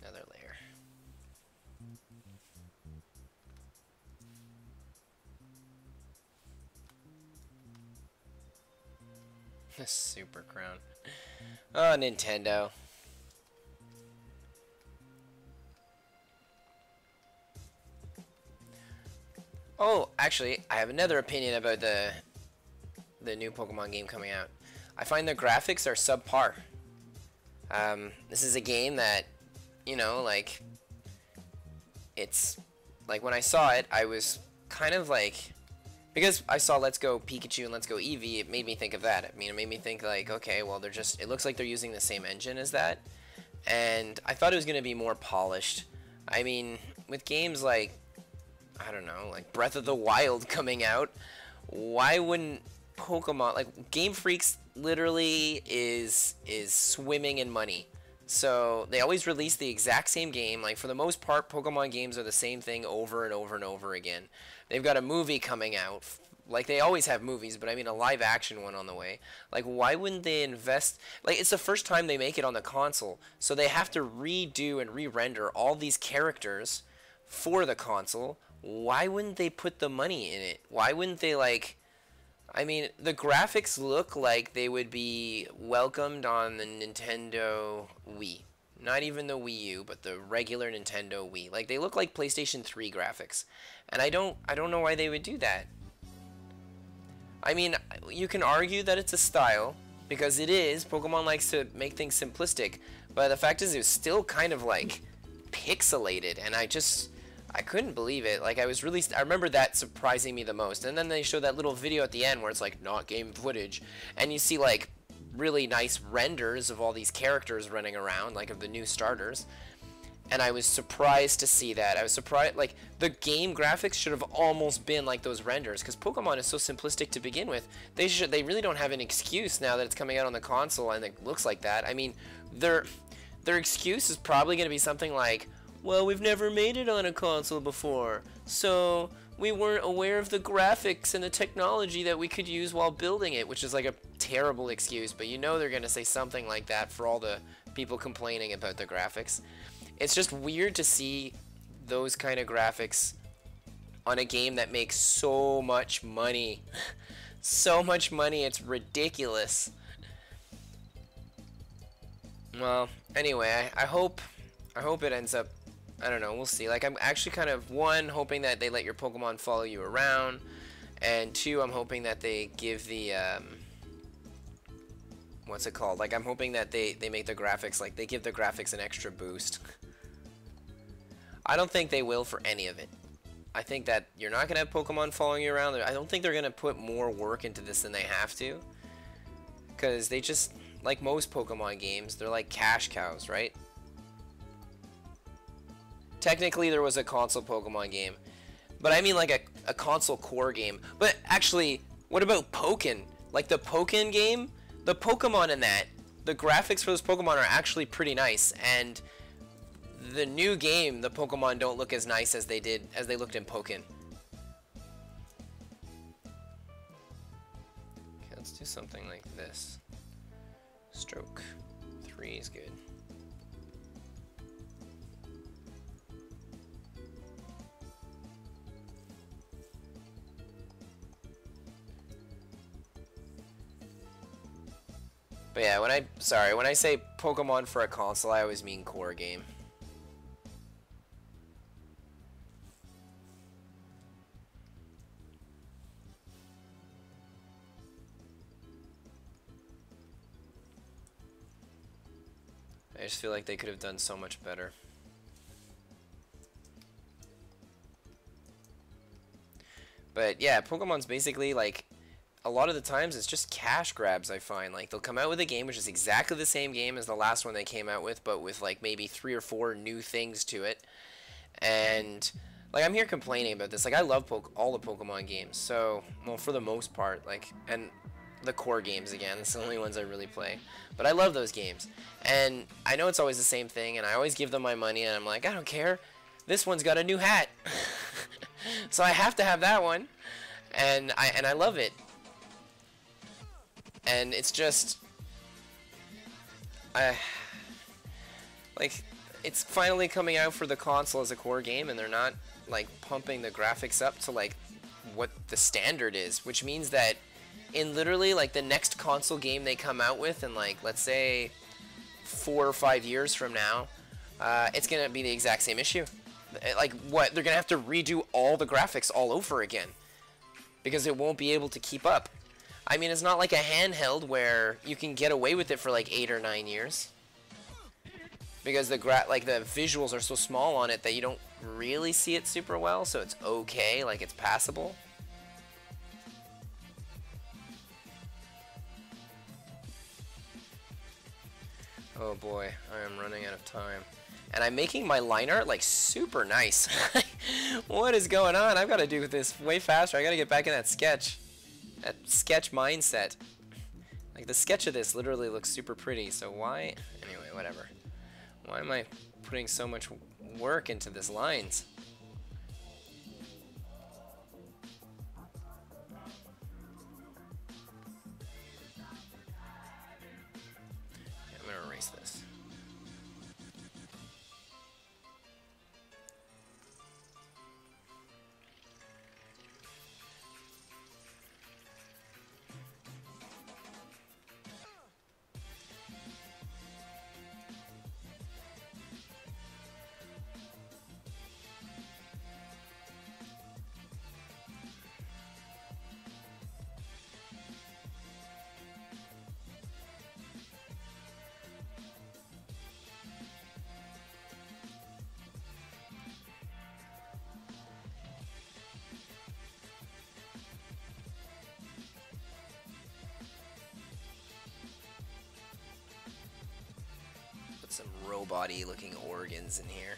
Speaker 1: Another layer. The Super Crown. Oh, Nintendo. Oh, actually, I have another opinion about the new Pokemon game coming out. I find the graphics are subpar. This is a game that, you know, like, it's, like, when I saw it, I was kind of like, because I saw Let's Go Pikachu and Let's Go Eevee, it made me think of that. I mean, it made me think, like, okay, well, they're just, it looks like they're using the same engine as that, and I thought it was going to be more polished. I mean, with games like, I don't know, like Breath of the Wild coming out, why wouldn't Pokemon, like, Game Freak's literally is swimming in money. So they always release the exact same game. Like, for the most part, Pokemon games are the same thing over and over and over again. They've got a movie coming out. Like, they always have movies, but I mean a live action one on the way. Like, why wouldn't they invest? Like, it's the first time they make it on the console, so they have to redo and re-render all these characters for the console. Why wouldn't they put the money in it? Why wouldn't they, like, I mean, the graphics look like they would be welcomed on the Nintendo Wii. Not even the Wii U, but the regular Nintendo Wii. Like, they look like PlayStation 3 graphics. And I don't know why they would do that. I mean, you can argue that it's a style, because it is. Pokemon likes to make things simplistic. But the fact is, it was still kind of, like, pixelated. And I couldn't believe it. Like, I remember that surprising me the most. And then they show that little video at the end where it's like, not game footage. And you see, like, really nice renders of all these characters running around, like, of the new starters. And I was surprised to see that. I was surprised, like, the game graphics should have almost been like those renders, because Pokemon is so simplistic to begin with. They really don't have an excuse now that it's coming out on the console and it looks like that. I mean, their excuse is probably going to be something like, well, we've never made it on a console before, so we weren't aware of the graphics and the technology that we could use while building it, which is like a terrible excuse, but you know they're going to say something like that for all the people complaining about the graphics. It's just weird to see those kind of graphics on a game that makes so much money. So much money, it's ridiculous. Well, anyway, I hope it ends up, I don't know, we'll see. Like, I'm actually kind of, one, hoping that they let your Pokemon follow you around, and two, I'm hoping that they give the, what's it called? Like, I'm hoping that they make the graphics, like, they give the graphics an extra boost. I don't think they will for any of it. I think that you're not going to have Pokemon following you around. I don't think they're going to put more work into this than they have to, because they just, like most Pokemon games, they're like cash cows, right? Technically, there was a console Pokemon game, but I mean like a console core game. But actually, what about Pokken? Like the Pokken game, the Pokemon in that, the graphics for those Pokemon are actually pretty nice, and the new game, the Pokemon don't look as nice as they looked in Pokken. Okay, let's do something like this. Stroke 3 is good. But yeah, when I say Pokemon for a console, I always mean core game. I just feel like they could have done so much better. But yeah, Pokemon's basically like, a lot of the times it's just cash grabs, I find. Like, they'll come out with a game which is exactly the same game as the last one they came out with, but with like maybe 3 or 4 new things to it. And like, I'm here complaining about this. Like, I love all the Pokemon games. So, well, for the most part, like, and the core games again, it's the only ones I really play. But I love those games. And I know it's always the same thing, and I always give them my money, and I'm like, I don't care. This one's got a new hat. So I have to have that one. And I love it. And it's just, like, it's finally coming out for the console as a core game, and they're not, like, pumping the graphics up to, like, what the standard is, which means that in literally, like, the next console game they come out with in, like, let's say 4 or 5 years from now, it's gonna be the exact same issue. Like, what? They're gonna have to redo all the graphics all over again because it won't be able to keep up. I mean, it's not like a handheld where you can get away with it for like 8 or 9 years because the visuals are so small on it that you don't really see it super well, so it's okay, like it's passable. Oh boy, I am running out of time. And I'm making my line art like super nice. What is going on? I've got to do this way faster. I got to get back in that sketch mindset. Like the sketch of this literally looks super pretty, so why? Anyway, whatever. Why am I putting so much work into this lines? I'm gonna erase this. Some robot-y looking organs in here.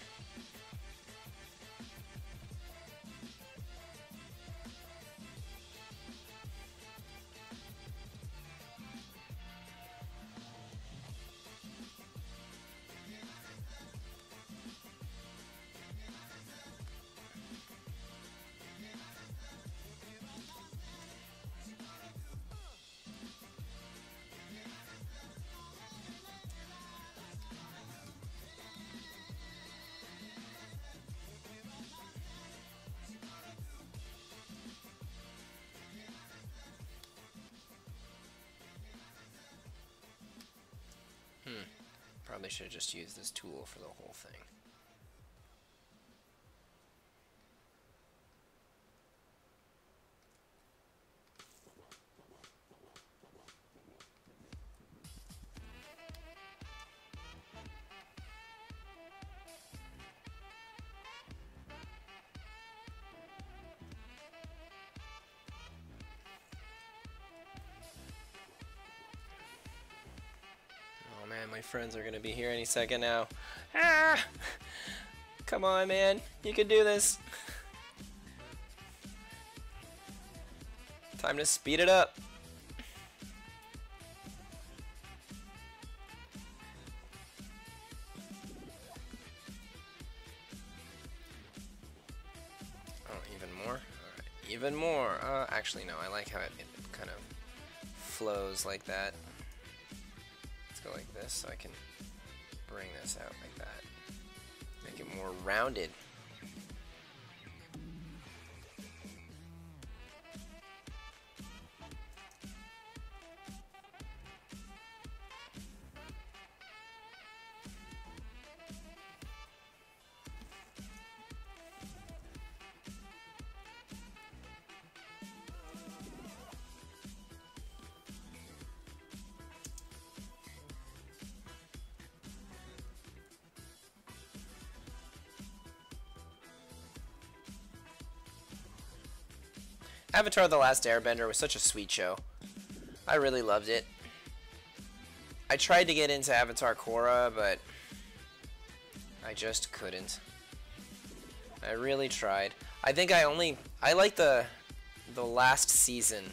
Speaker 1: Probably should have just used this tool for the whole thing. Oh man, my friends are gonna be here any second now. Ah! Come on, man. You can do this. Time to speed it up. Oh, even more? Alright, even more. Actually, no, I like how it kind of flows like that. Let's go like this so I can bring this out like that. Make it more rounded. Avatar: The Last Airbender was such a sweet show. I really loved it. I tried to get into Avatar Korra, but I just couldn't. I really tried. I think I like the last season.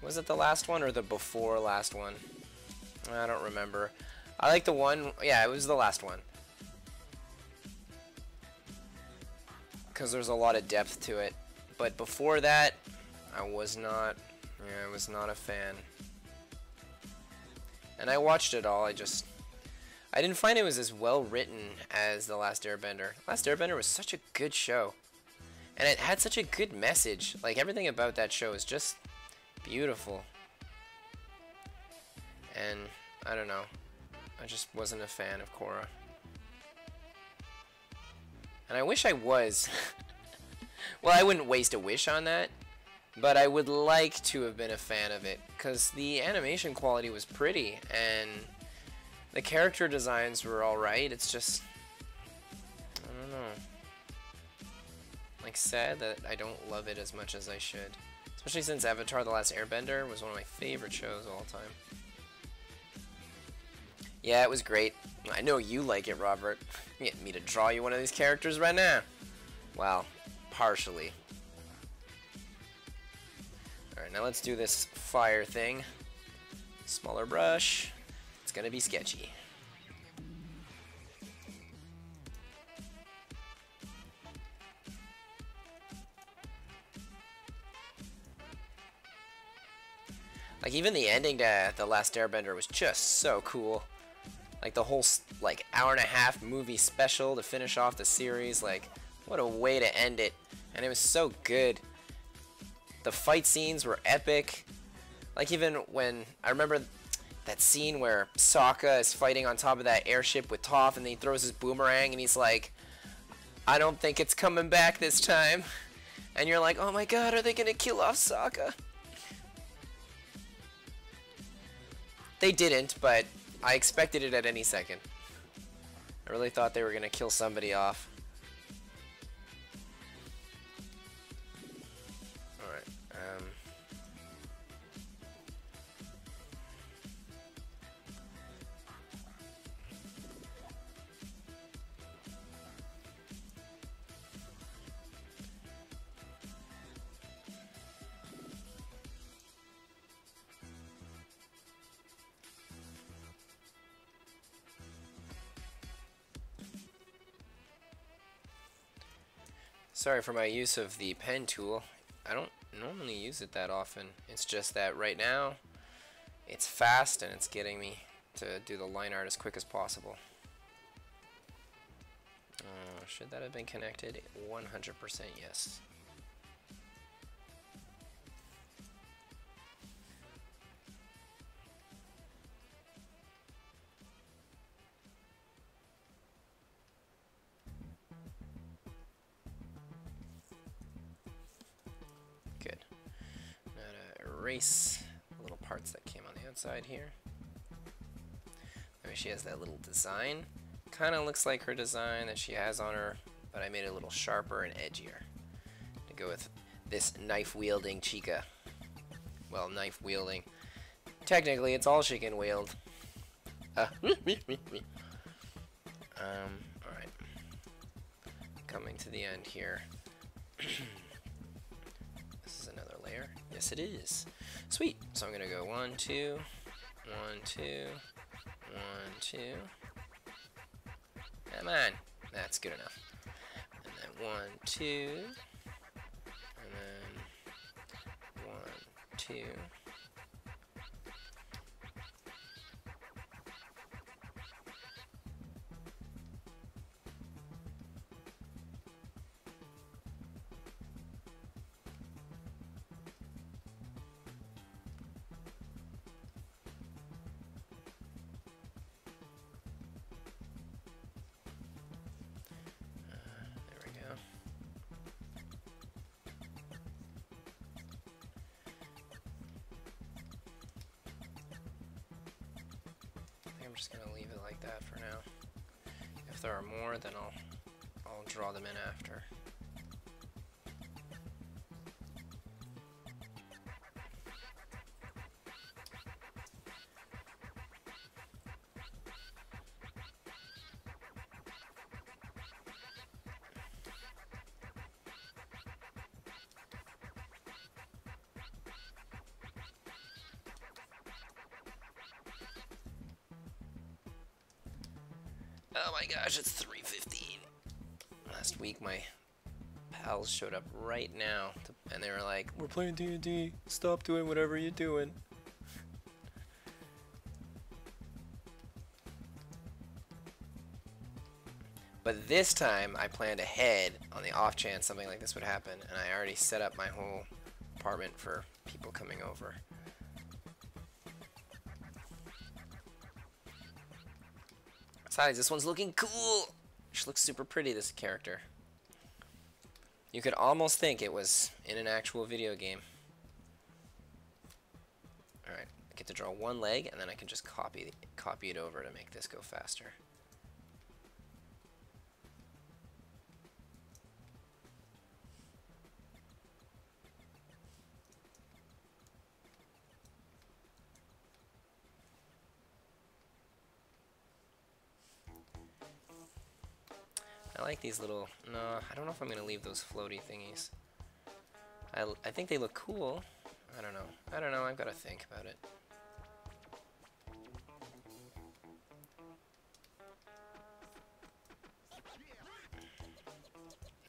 Speaker 1: Was it the last one or the before last one? I don't remember. I like the one, yeah, it was the last one. Because there's a lot of depth to it. But before that, I was not a fan. And I watched it all, I didn't find it was as well written as The Last Airbender. Last Airbender was such a good show. And it had such a good message. Like, everything about that show is just beautiful. And, I don't know. I just wasn't a fan of Korra. And I wish I was. Well, I wouldn't waste a wish on that, but I would like to have been a fan of it, because the animation quality was pretty, and the character designs were alright. It's just, I don't know. Like, sad that I don't love it as much as I should. Especially since Avatar: The Last Airbender was one of my favorite shows of all time. Yeah, it was great. I know you like it, Robert. You get me to draw you one of these characters right now. Well, partially. Alright, now let's do this fire thing. Smaller brush. It's gonna be sketchy. Like, even the ending to The Last Airbender was just so cool. Like, the whole, like, hour-and-a-half movie special to finish off the series. Like, what a way to end it. And it was so good. The fight scenes were epic. Like, even when, I remember that scene where Sokka is fighting on top of that airship with Toph, and then he throws his boomerang, and he's like, I don't think it's coming back this time. And you're like, oh my god, are they gonna kill off Sokka? They didn't, but I expected it at any second. I really thought they were gonna kill somebody off. Alright, sorry for my use of the pen tool. I don't normally use it that often. It's just that right now, it's fast and it's getting me to do the line art as quick as possible. Should that have been connected? 100% yes. Good. Now to erase the little parts that came on the outside here. Maybe she has that little design. Kind of looks like her design that she has on her, but I made it a little sharper and edgier to go with this knife-wielding chica. Well, knife-wielding. Technically, it's all she can wield. Alright. Coming to the end here. This is another layer. Yes, it is. Sweet. So I'm going to go 1, 2, 1, 2, 1, 2. Come on. That's good enough. And then 1, 2. And then 1, 2. I'm just gonna leave it like that for now. If there are more, then I'll draw them in after. Oh my gosh, it's 3:15. Last week my pals showed up right now and they were like, we're playing D&D, stop doing whatever you're doing. But this time I planned ahead on the off chance something like this would happen, and I already set up my whole apartment for people coming over. Besides, this one's looking cool. She looks super pretty, this character. You could almost think it was in an actual video game. Alright, I get to draw one leg, and then I can just copy it over to make this go faster. I like these little... No, I don't know if I'm going to leave those floaty thingies. I think they look cool. I don't know. I've got to think about it.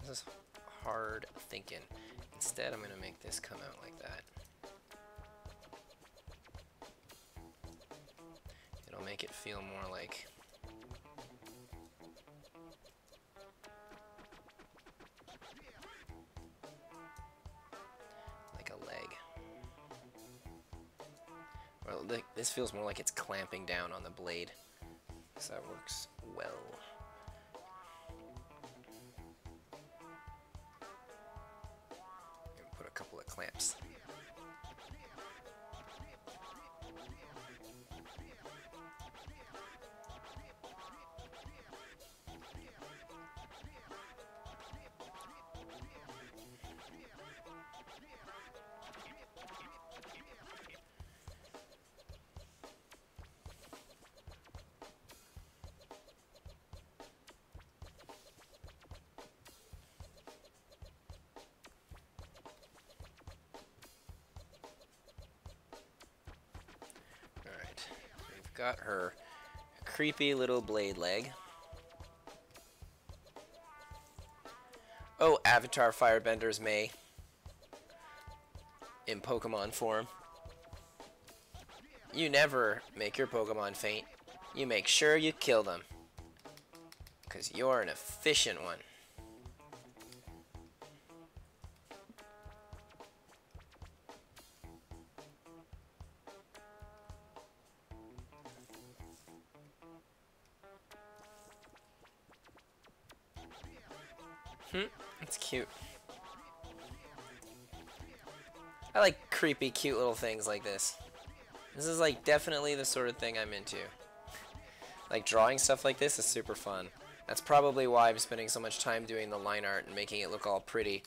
Speaker 1: This is hard thinking. Instead, I'm going to make this come out like that. It'll make it feel more like... a leg. Well, this feels more like it's clamping down on the blade. So that works well. Put a couple of clamps. Got her creepy little blade leg. Oh, Avatar Firebenders may. In Pokemon form. You never make your Pokemon faint. You make sure you kill them. Because you're an efficient one. It's cute. I like creepy, cute little things like this. This is like definitely the sort of thing I'm into. Like drawing stuff like this is super fun. That's probably why I'm spending so much time doing the line art and making it look all pretty.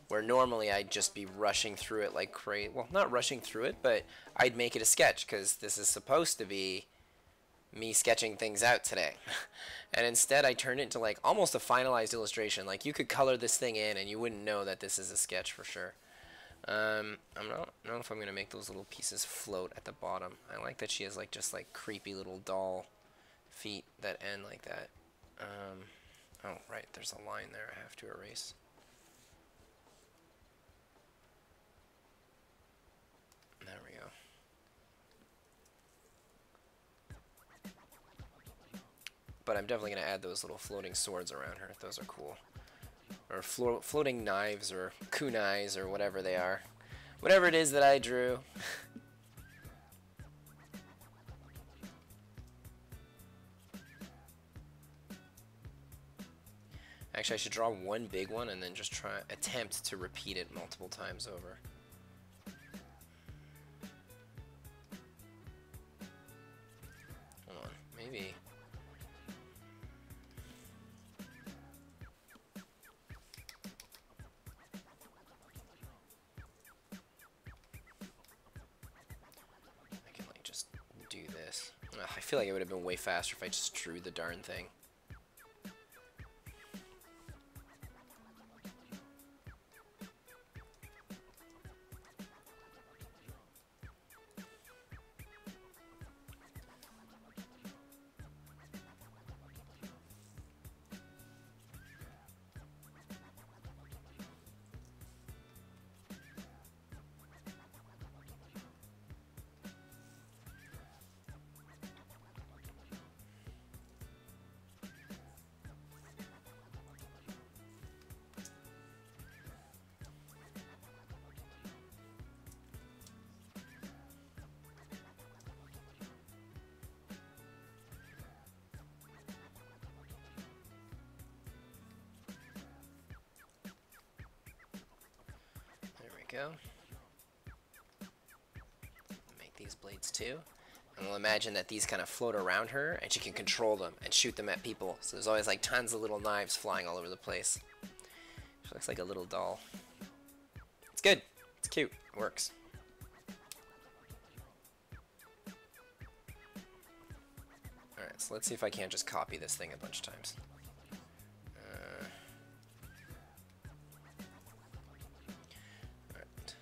Speaker 1: Where normally I'd just be rushing through it like crazy. Well, not rushing through it, but I'd make it a sketch because this is supposed to be me sketching things out today. And instead I turned it into like almost a finalized illustration. Like you could color this thing in and you wouldn't know that this is a sketch for sure. I don't know if I'm gonna make those little pieces float at the bottom. I like that she has like just like creepy little doll feet that end like that. Oh right, there's a line there I have to erase. There we go. But I'm definitely going to add those little floating swords around her. Those are cool. Or floating knives or kunais or whatever they are. Whatever it is that I drew. Actually, I should draw one big one and then just attempt to repeat it multiple times over. Hold on, maybe... I feel like it would have been way faster if I just drew the darn thing. go. Make these blades too. And we'll imagine that these kind of float around her and she can control them and shoot them at people. So there's always like tons of little knives flying all over the place. She looks like a little doll. It's good. It's cute. It works. Alright, so let's see if I can't just copy this thing a bunch of times.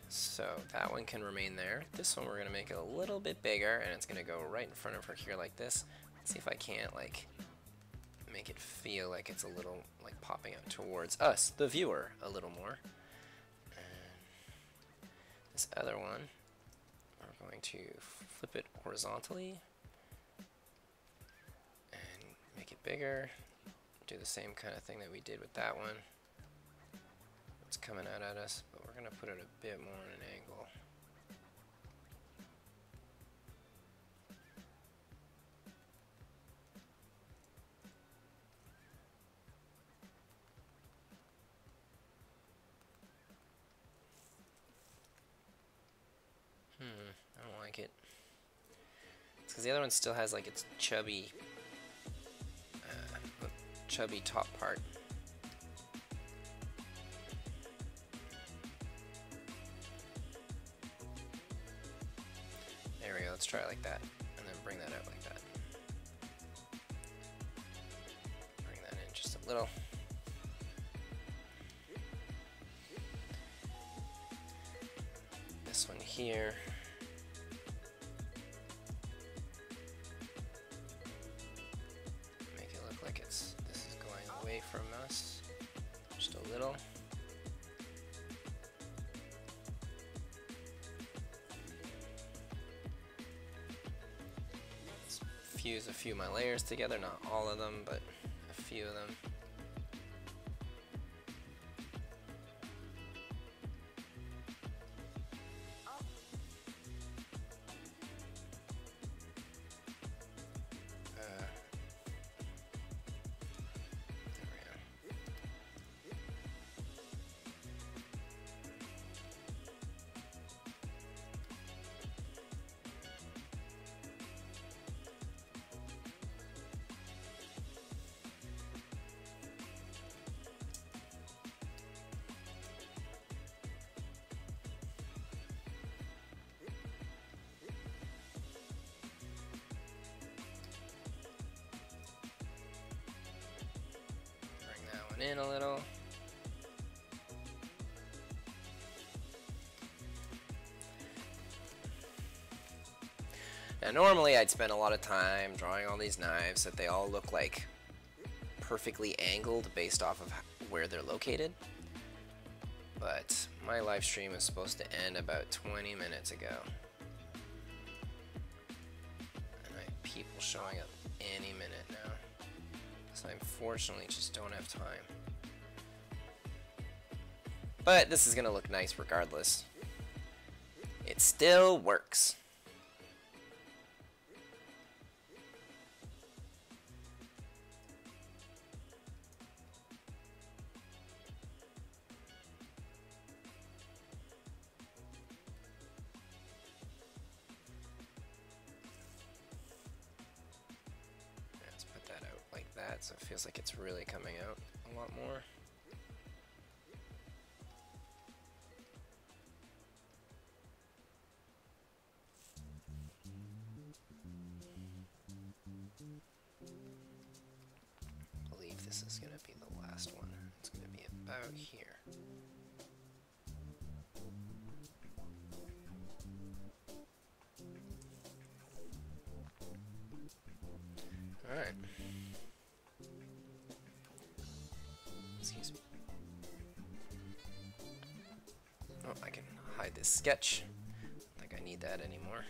Speaker 1: So that one can remain there. This one we're going to make it a little bit bigger, and it's going to go right in front of her here like this. Let's see if I can't like make it feel like it's a little like popping out towards us, the viewer, a little more. And this other one, we're going to flip it horizontally and make it bigger. Do the same kind of thing that we did with that one. It's coming out at us, but we're going to put it a bit more on an angle. I don't like it. It's because the other one still has like its chubby top part. There we go, let's try it like that, and then bring that out like that. Bring that in just a little. This one here. Make it look like this is going away from us, just a little. Fuse a few of my layers together, not all of them, but a few of them. In a little. Now normally I'd spend a lot of time drawing all these knives that they all look like perfectly angled based off of where they're located. But my live stream is supposed to end about 20 minutes ago. And I have people showing up any minute now. So I unfortunately just don't have time. But this is going to look nice regardless. It still works. Let's put that out like that so it feels like it's really coming out a lot more. I believe this is going to be the last one. It's going to be about here. Alright. Excuse me. Oh, I can hide this sketch. I don't think I need that anymore.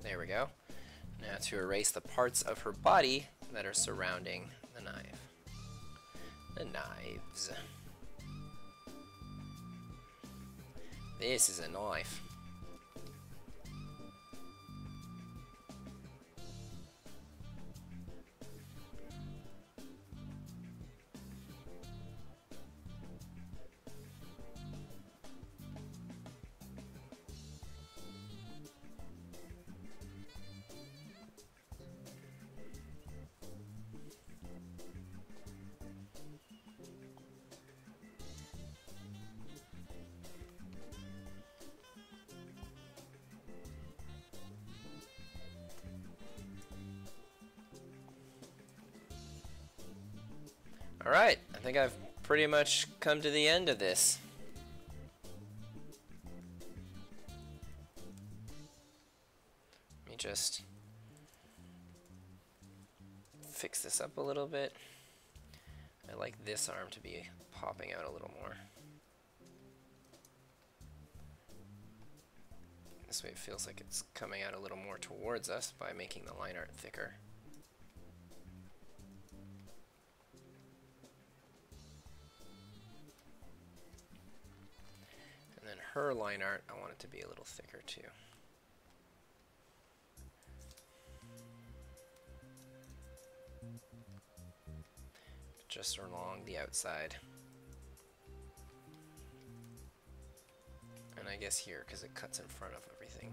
Speaker 1: There we go. Now to erase the parts of her body that are surrounding the knife. The knives. This is a knife. Alright, I think I've pretty much come to the end of this. Let me just fix this up a little bit. I like this arm to be popping out a little more. This way it feels like it's coming out a little more towards us by making the line art thicker. Her line art, I want it to be a little thicker too. Just along the outside. And I guess here, because it cuts in front of everything.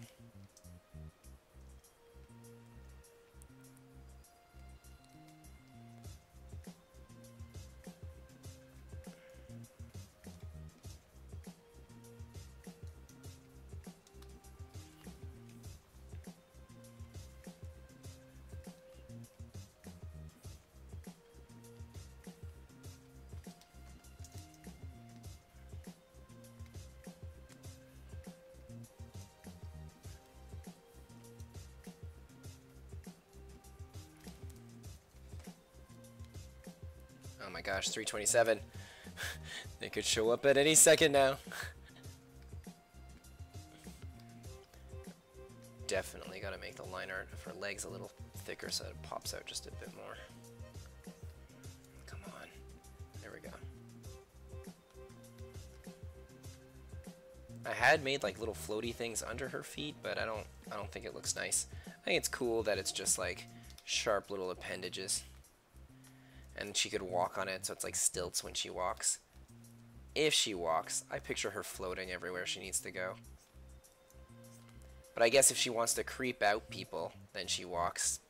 Speaker 1: Oh my gosh, 327. They could show up at any second now. Definitely gotta make the line art of her legs a little thicker so it pops out just a bit more. Come on. There we go. I had made like little floaty things under her feet, but I don't think it looks nice. I think it's cool that it's just like sharp little appendages. And she could walk on it, so it's like stilts when she walks. If she walks, I picture her floating everywhere she needs to go. But I guess if she wants to creep out people, then she walks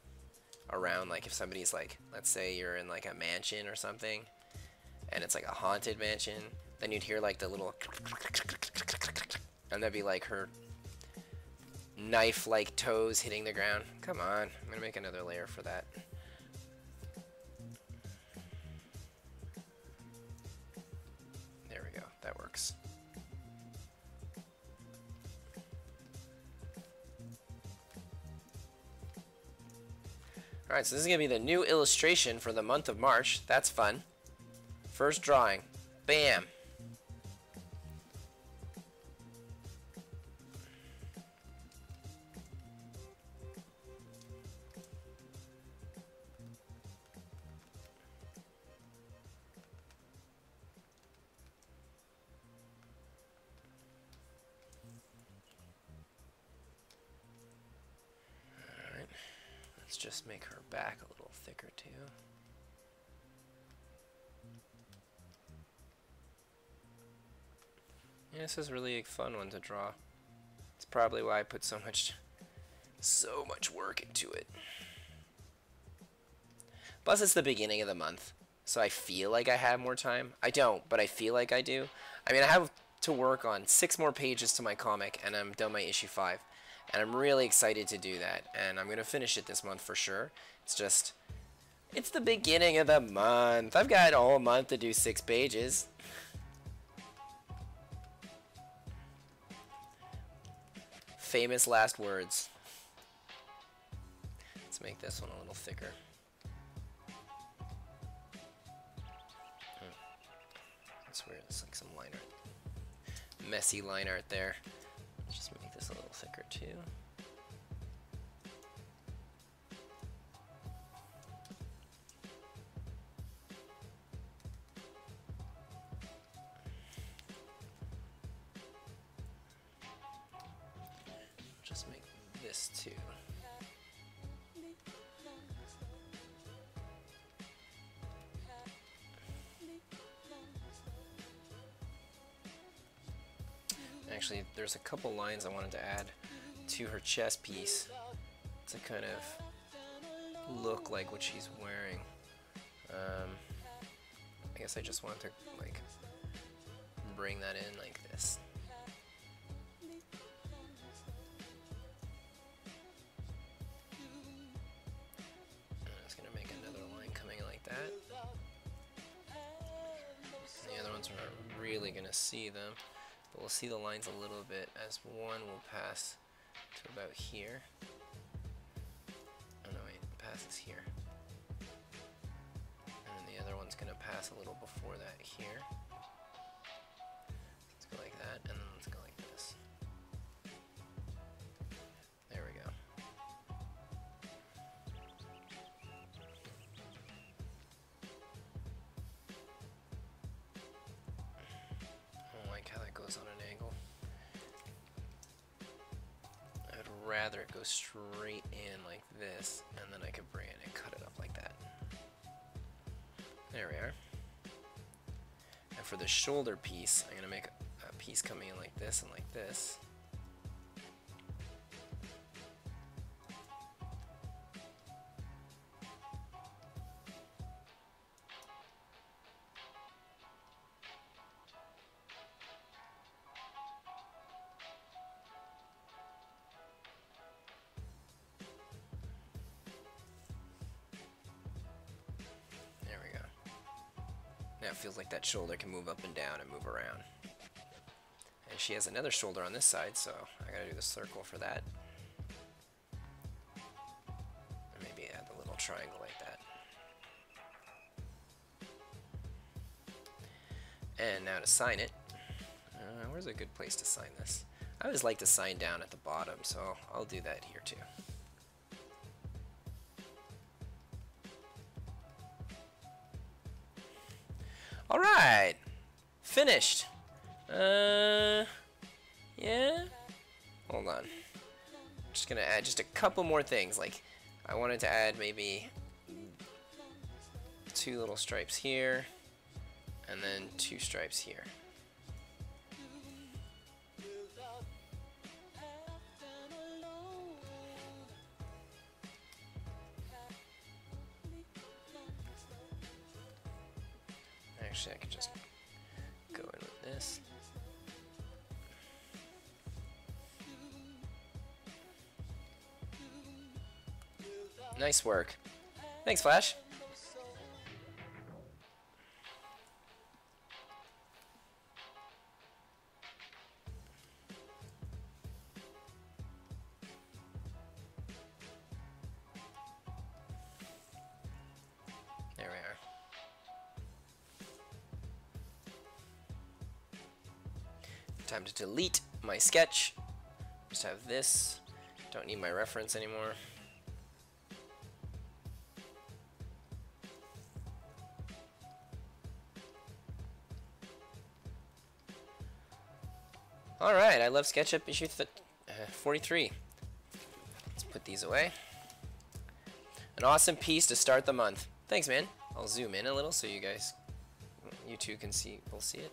Speaker 1: around. Like if somebody's like, let's say you're in like a mansion or something, and it's like a haunted mansion, then you'd hear like the little, and that'd be like her knife-like toes hitting the ground. Come on, I'm gonna make another layer for that. That works. Alright, so this is going to be the new illustration for the month of March. That's fun. First drawing. Bam! Let's just make her back a little thicker too. Yeah, this is really a fun one to draw. It's probably why I put so much work into it. Plus it's the beginning of the month, so I feel like I have more time. I don't, but I feel like I do. I mean, I have to work on 6 more pages to my comic, and I'm done my issue 5. And I'm really excited to do that, and I'm going to finish it this month for sure. It's just, it's the beginning of the month. I've got all month to do 6 pages. Famous last words. Let's make this one a little thicker. That's weird, it's like some line art. Messy line art there. Let's just make this a little thicker too. this too. Actually, there's a couple lines I wanted to add to her chest piece to kind of look like what she's wearing. I guess I just want to like bring that in like this. I'm just gonna make another line coming like that. The other ones are not really gonna see them, but we'll see the lines a little bit as one will pass to about here. Oh no, wait, it passes here. The other one's going to pass a little before that here. Let's go like that, and then let's go like this. There we go. I don't like how that goes on an angle. I would rather it go straight in like this, and then I could bring it and cut it up like that. There we are. And for the shoulder piece, I'm going to make a piece coming in like this and like this. Now it feels like that shoulder can move up and down and move around. And she has another shoulder on this side, so I gotta do the circle for that. And maybe add the little triangle like that. And now to sign it. Where's a good place to sign this? I always like to sign down at the bottom, so I'll do that here too. Alright, finished. Yeah. Hold on. Just gonna add just a couple more things. Like, I wanted to add maybe 2 little stripes here, and then 2 stripes here. Actually, I could just go in with this. Nice work. Thanks, Flash. There we are. Time to delete my sketch. Just have this. Don't need my reference anymore. Alright, I Love Sketchup issue 43. Let's put these away. An awesome piece to start the month. Thanks, man. I'll zoom in a little so you guys, you two can see, we'll see it.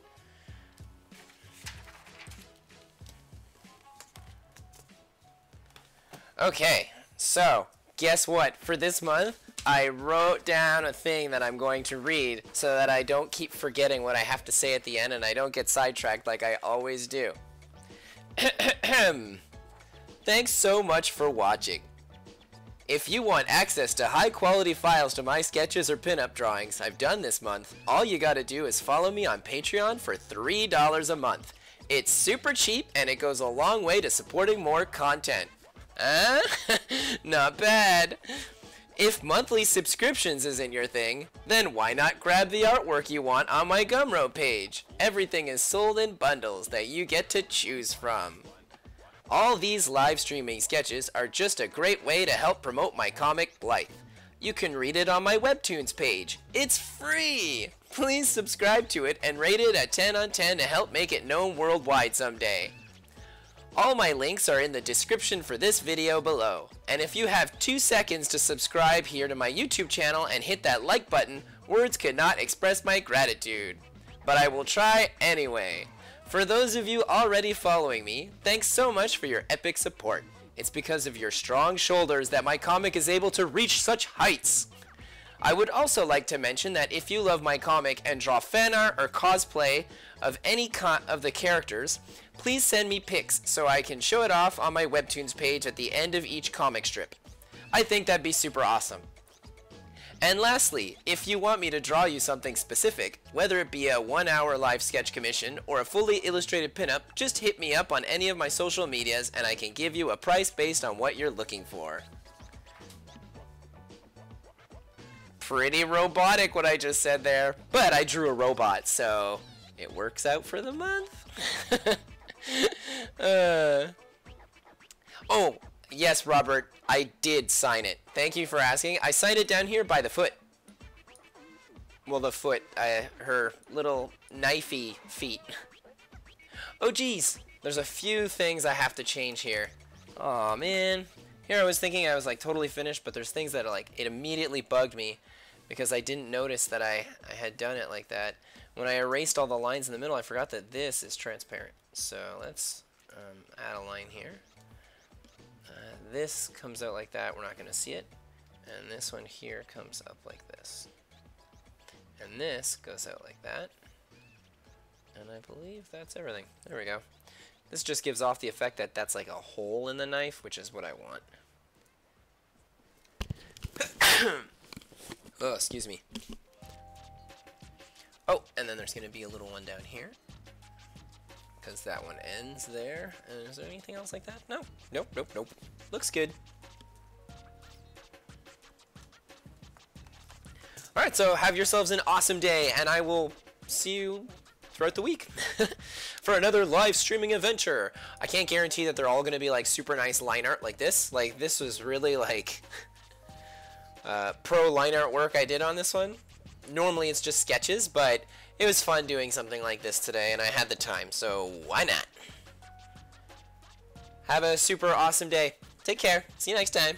Speaker 1: Okay, so guess what? For this month, I wrote down a thing that I'm going to read so that I don't keep forgetting what I have to say at the end and I don't get sidetracked like I always do. Thanks so much for watching. If you want access to high quality files to my sketches or pinup drawings I've done this month, all you gotta do is follow me on Patreon for $3 a month. It's super cheap and it goes a long way to supporting more content. Not bad. If monthly subscriptions isn't your thing, then why not grab the artwork you want on my Gumroad page? Everything is sold in bundles that you get to choose from. All these live streaming sketches are just a great way to help promote my comic Blythe. You can read it on my Webtoons page. It's free! Please subscribe to it and rate it a 10 on 10 to help make it known worldwide someday. All my links are in the description for this video below. And if you have 2 seconds to subscribe here to my YouTube channel and hit that like button, words could not express my gratitude. But I will try anyway. For those of you already following me, thanks so much for your epic support. It's because of your strong shoulders that my comic is able to reach such heights. I would also like to mention that if you love my comic and draw fan art or cosplay of any of the characters, please send me pics so I can show it off on my Webtoons page at the end of each comic strip. I think that'd be super awesome. And lastly, if you want me to draw you something specific, whether it be a 1-hour live sketch commission or a fully illustrated pinup, just hit me up on any of my social medias and I can give you a price based on what you're looking for. Pretty robotic what I just said there, but I drew a robot, so it works out for the month. Oh, yes, Robert, I did sign it. Thank you for asking. I signed it down here by the foot. Well, the foot, her little knifey feet. Oh, geez, there's a few things I have to change here. Oh man. Here I was thinking I was like totally finished, but there's things that are like, it immediately bugged me because I didn't notice that I had done it like that. When I erased all the lines in the middle, I forgot that this is transparent. So let's add a line here. This comes out like that, we're not going to see it. And this one here comes up like this. And this goes out like that. And I believe that's everything. There we go. This just gives off the effect that that's like a hole in the knife, which is what I want. Oh, excuse me. Oh, and then there's going to be a little one down here. Because that one ends there. And is there anything else like that? No. Nope, nope, nope. Looks good. Alright, so have yourselves an awesome day, and I will see you throughout the week for another live streaming adventure. I can't guarantee that they're all going to be like super nice line art like this. Like, this was really like pro line art work I did on this one. Normally it's just sketches, but it was fun doing something like this today, and I had the time, so why not? Have a super awesome day. Take care. See you next time.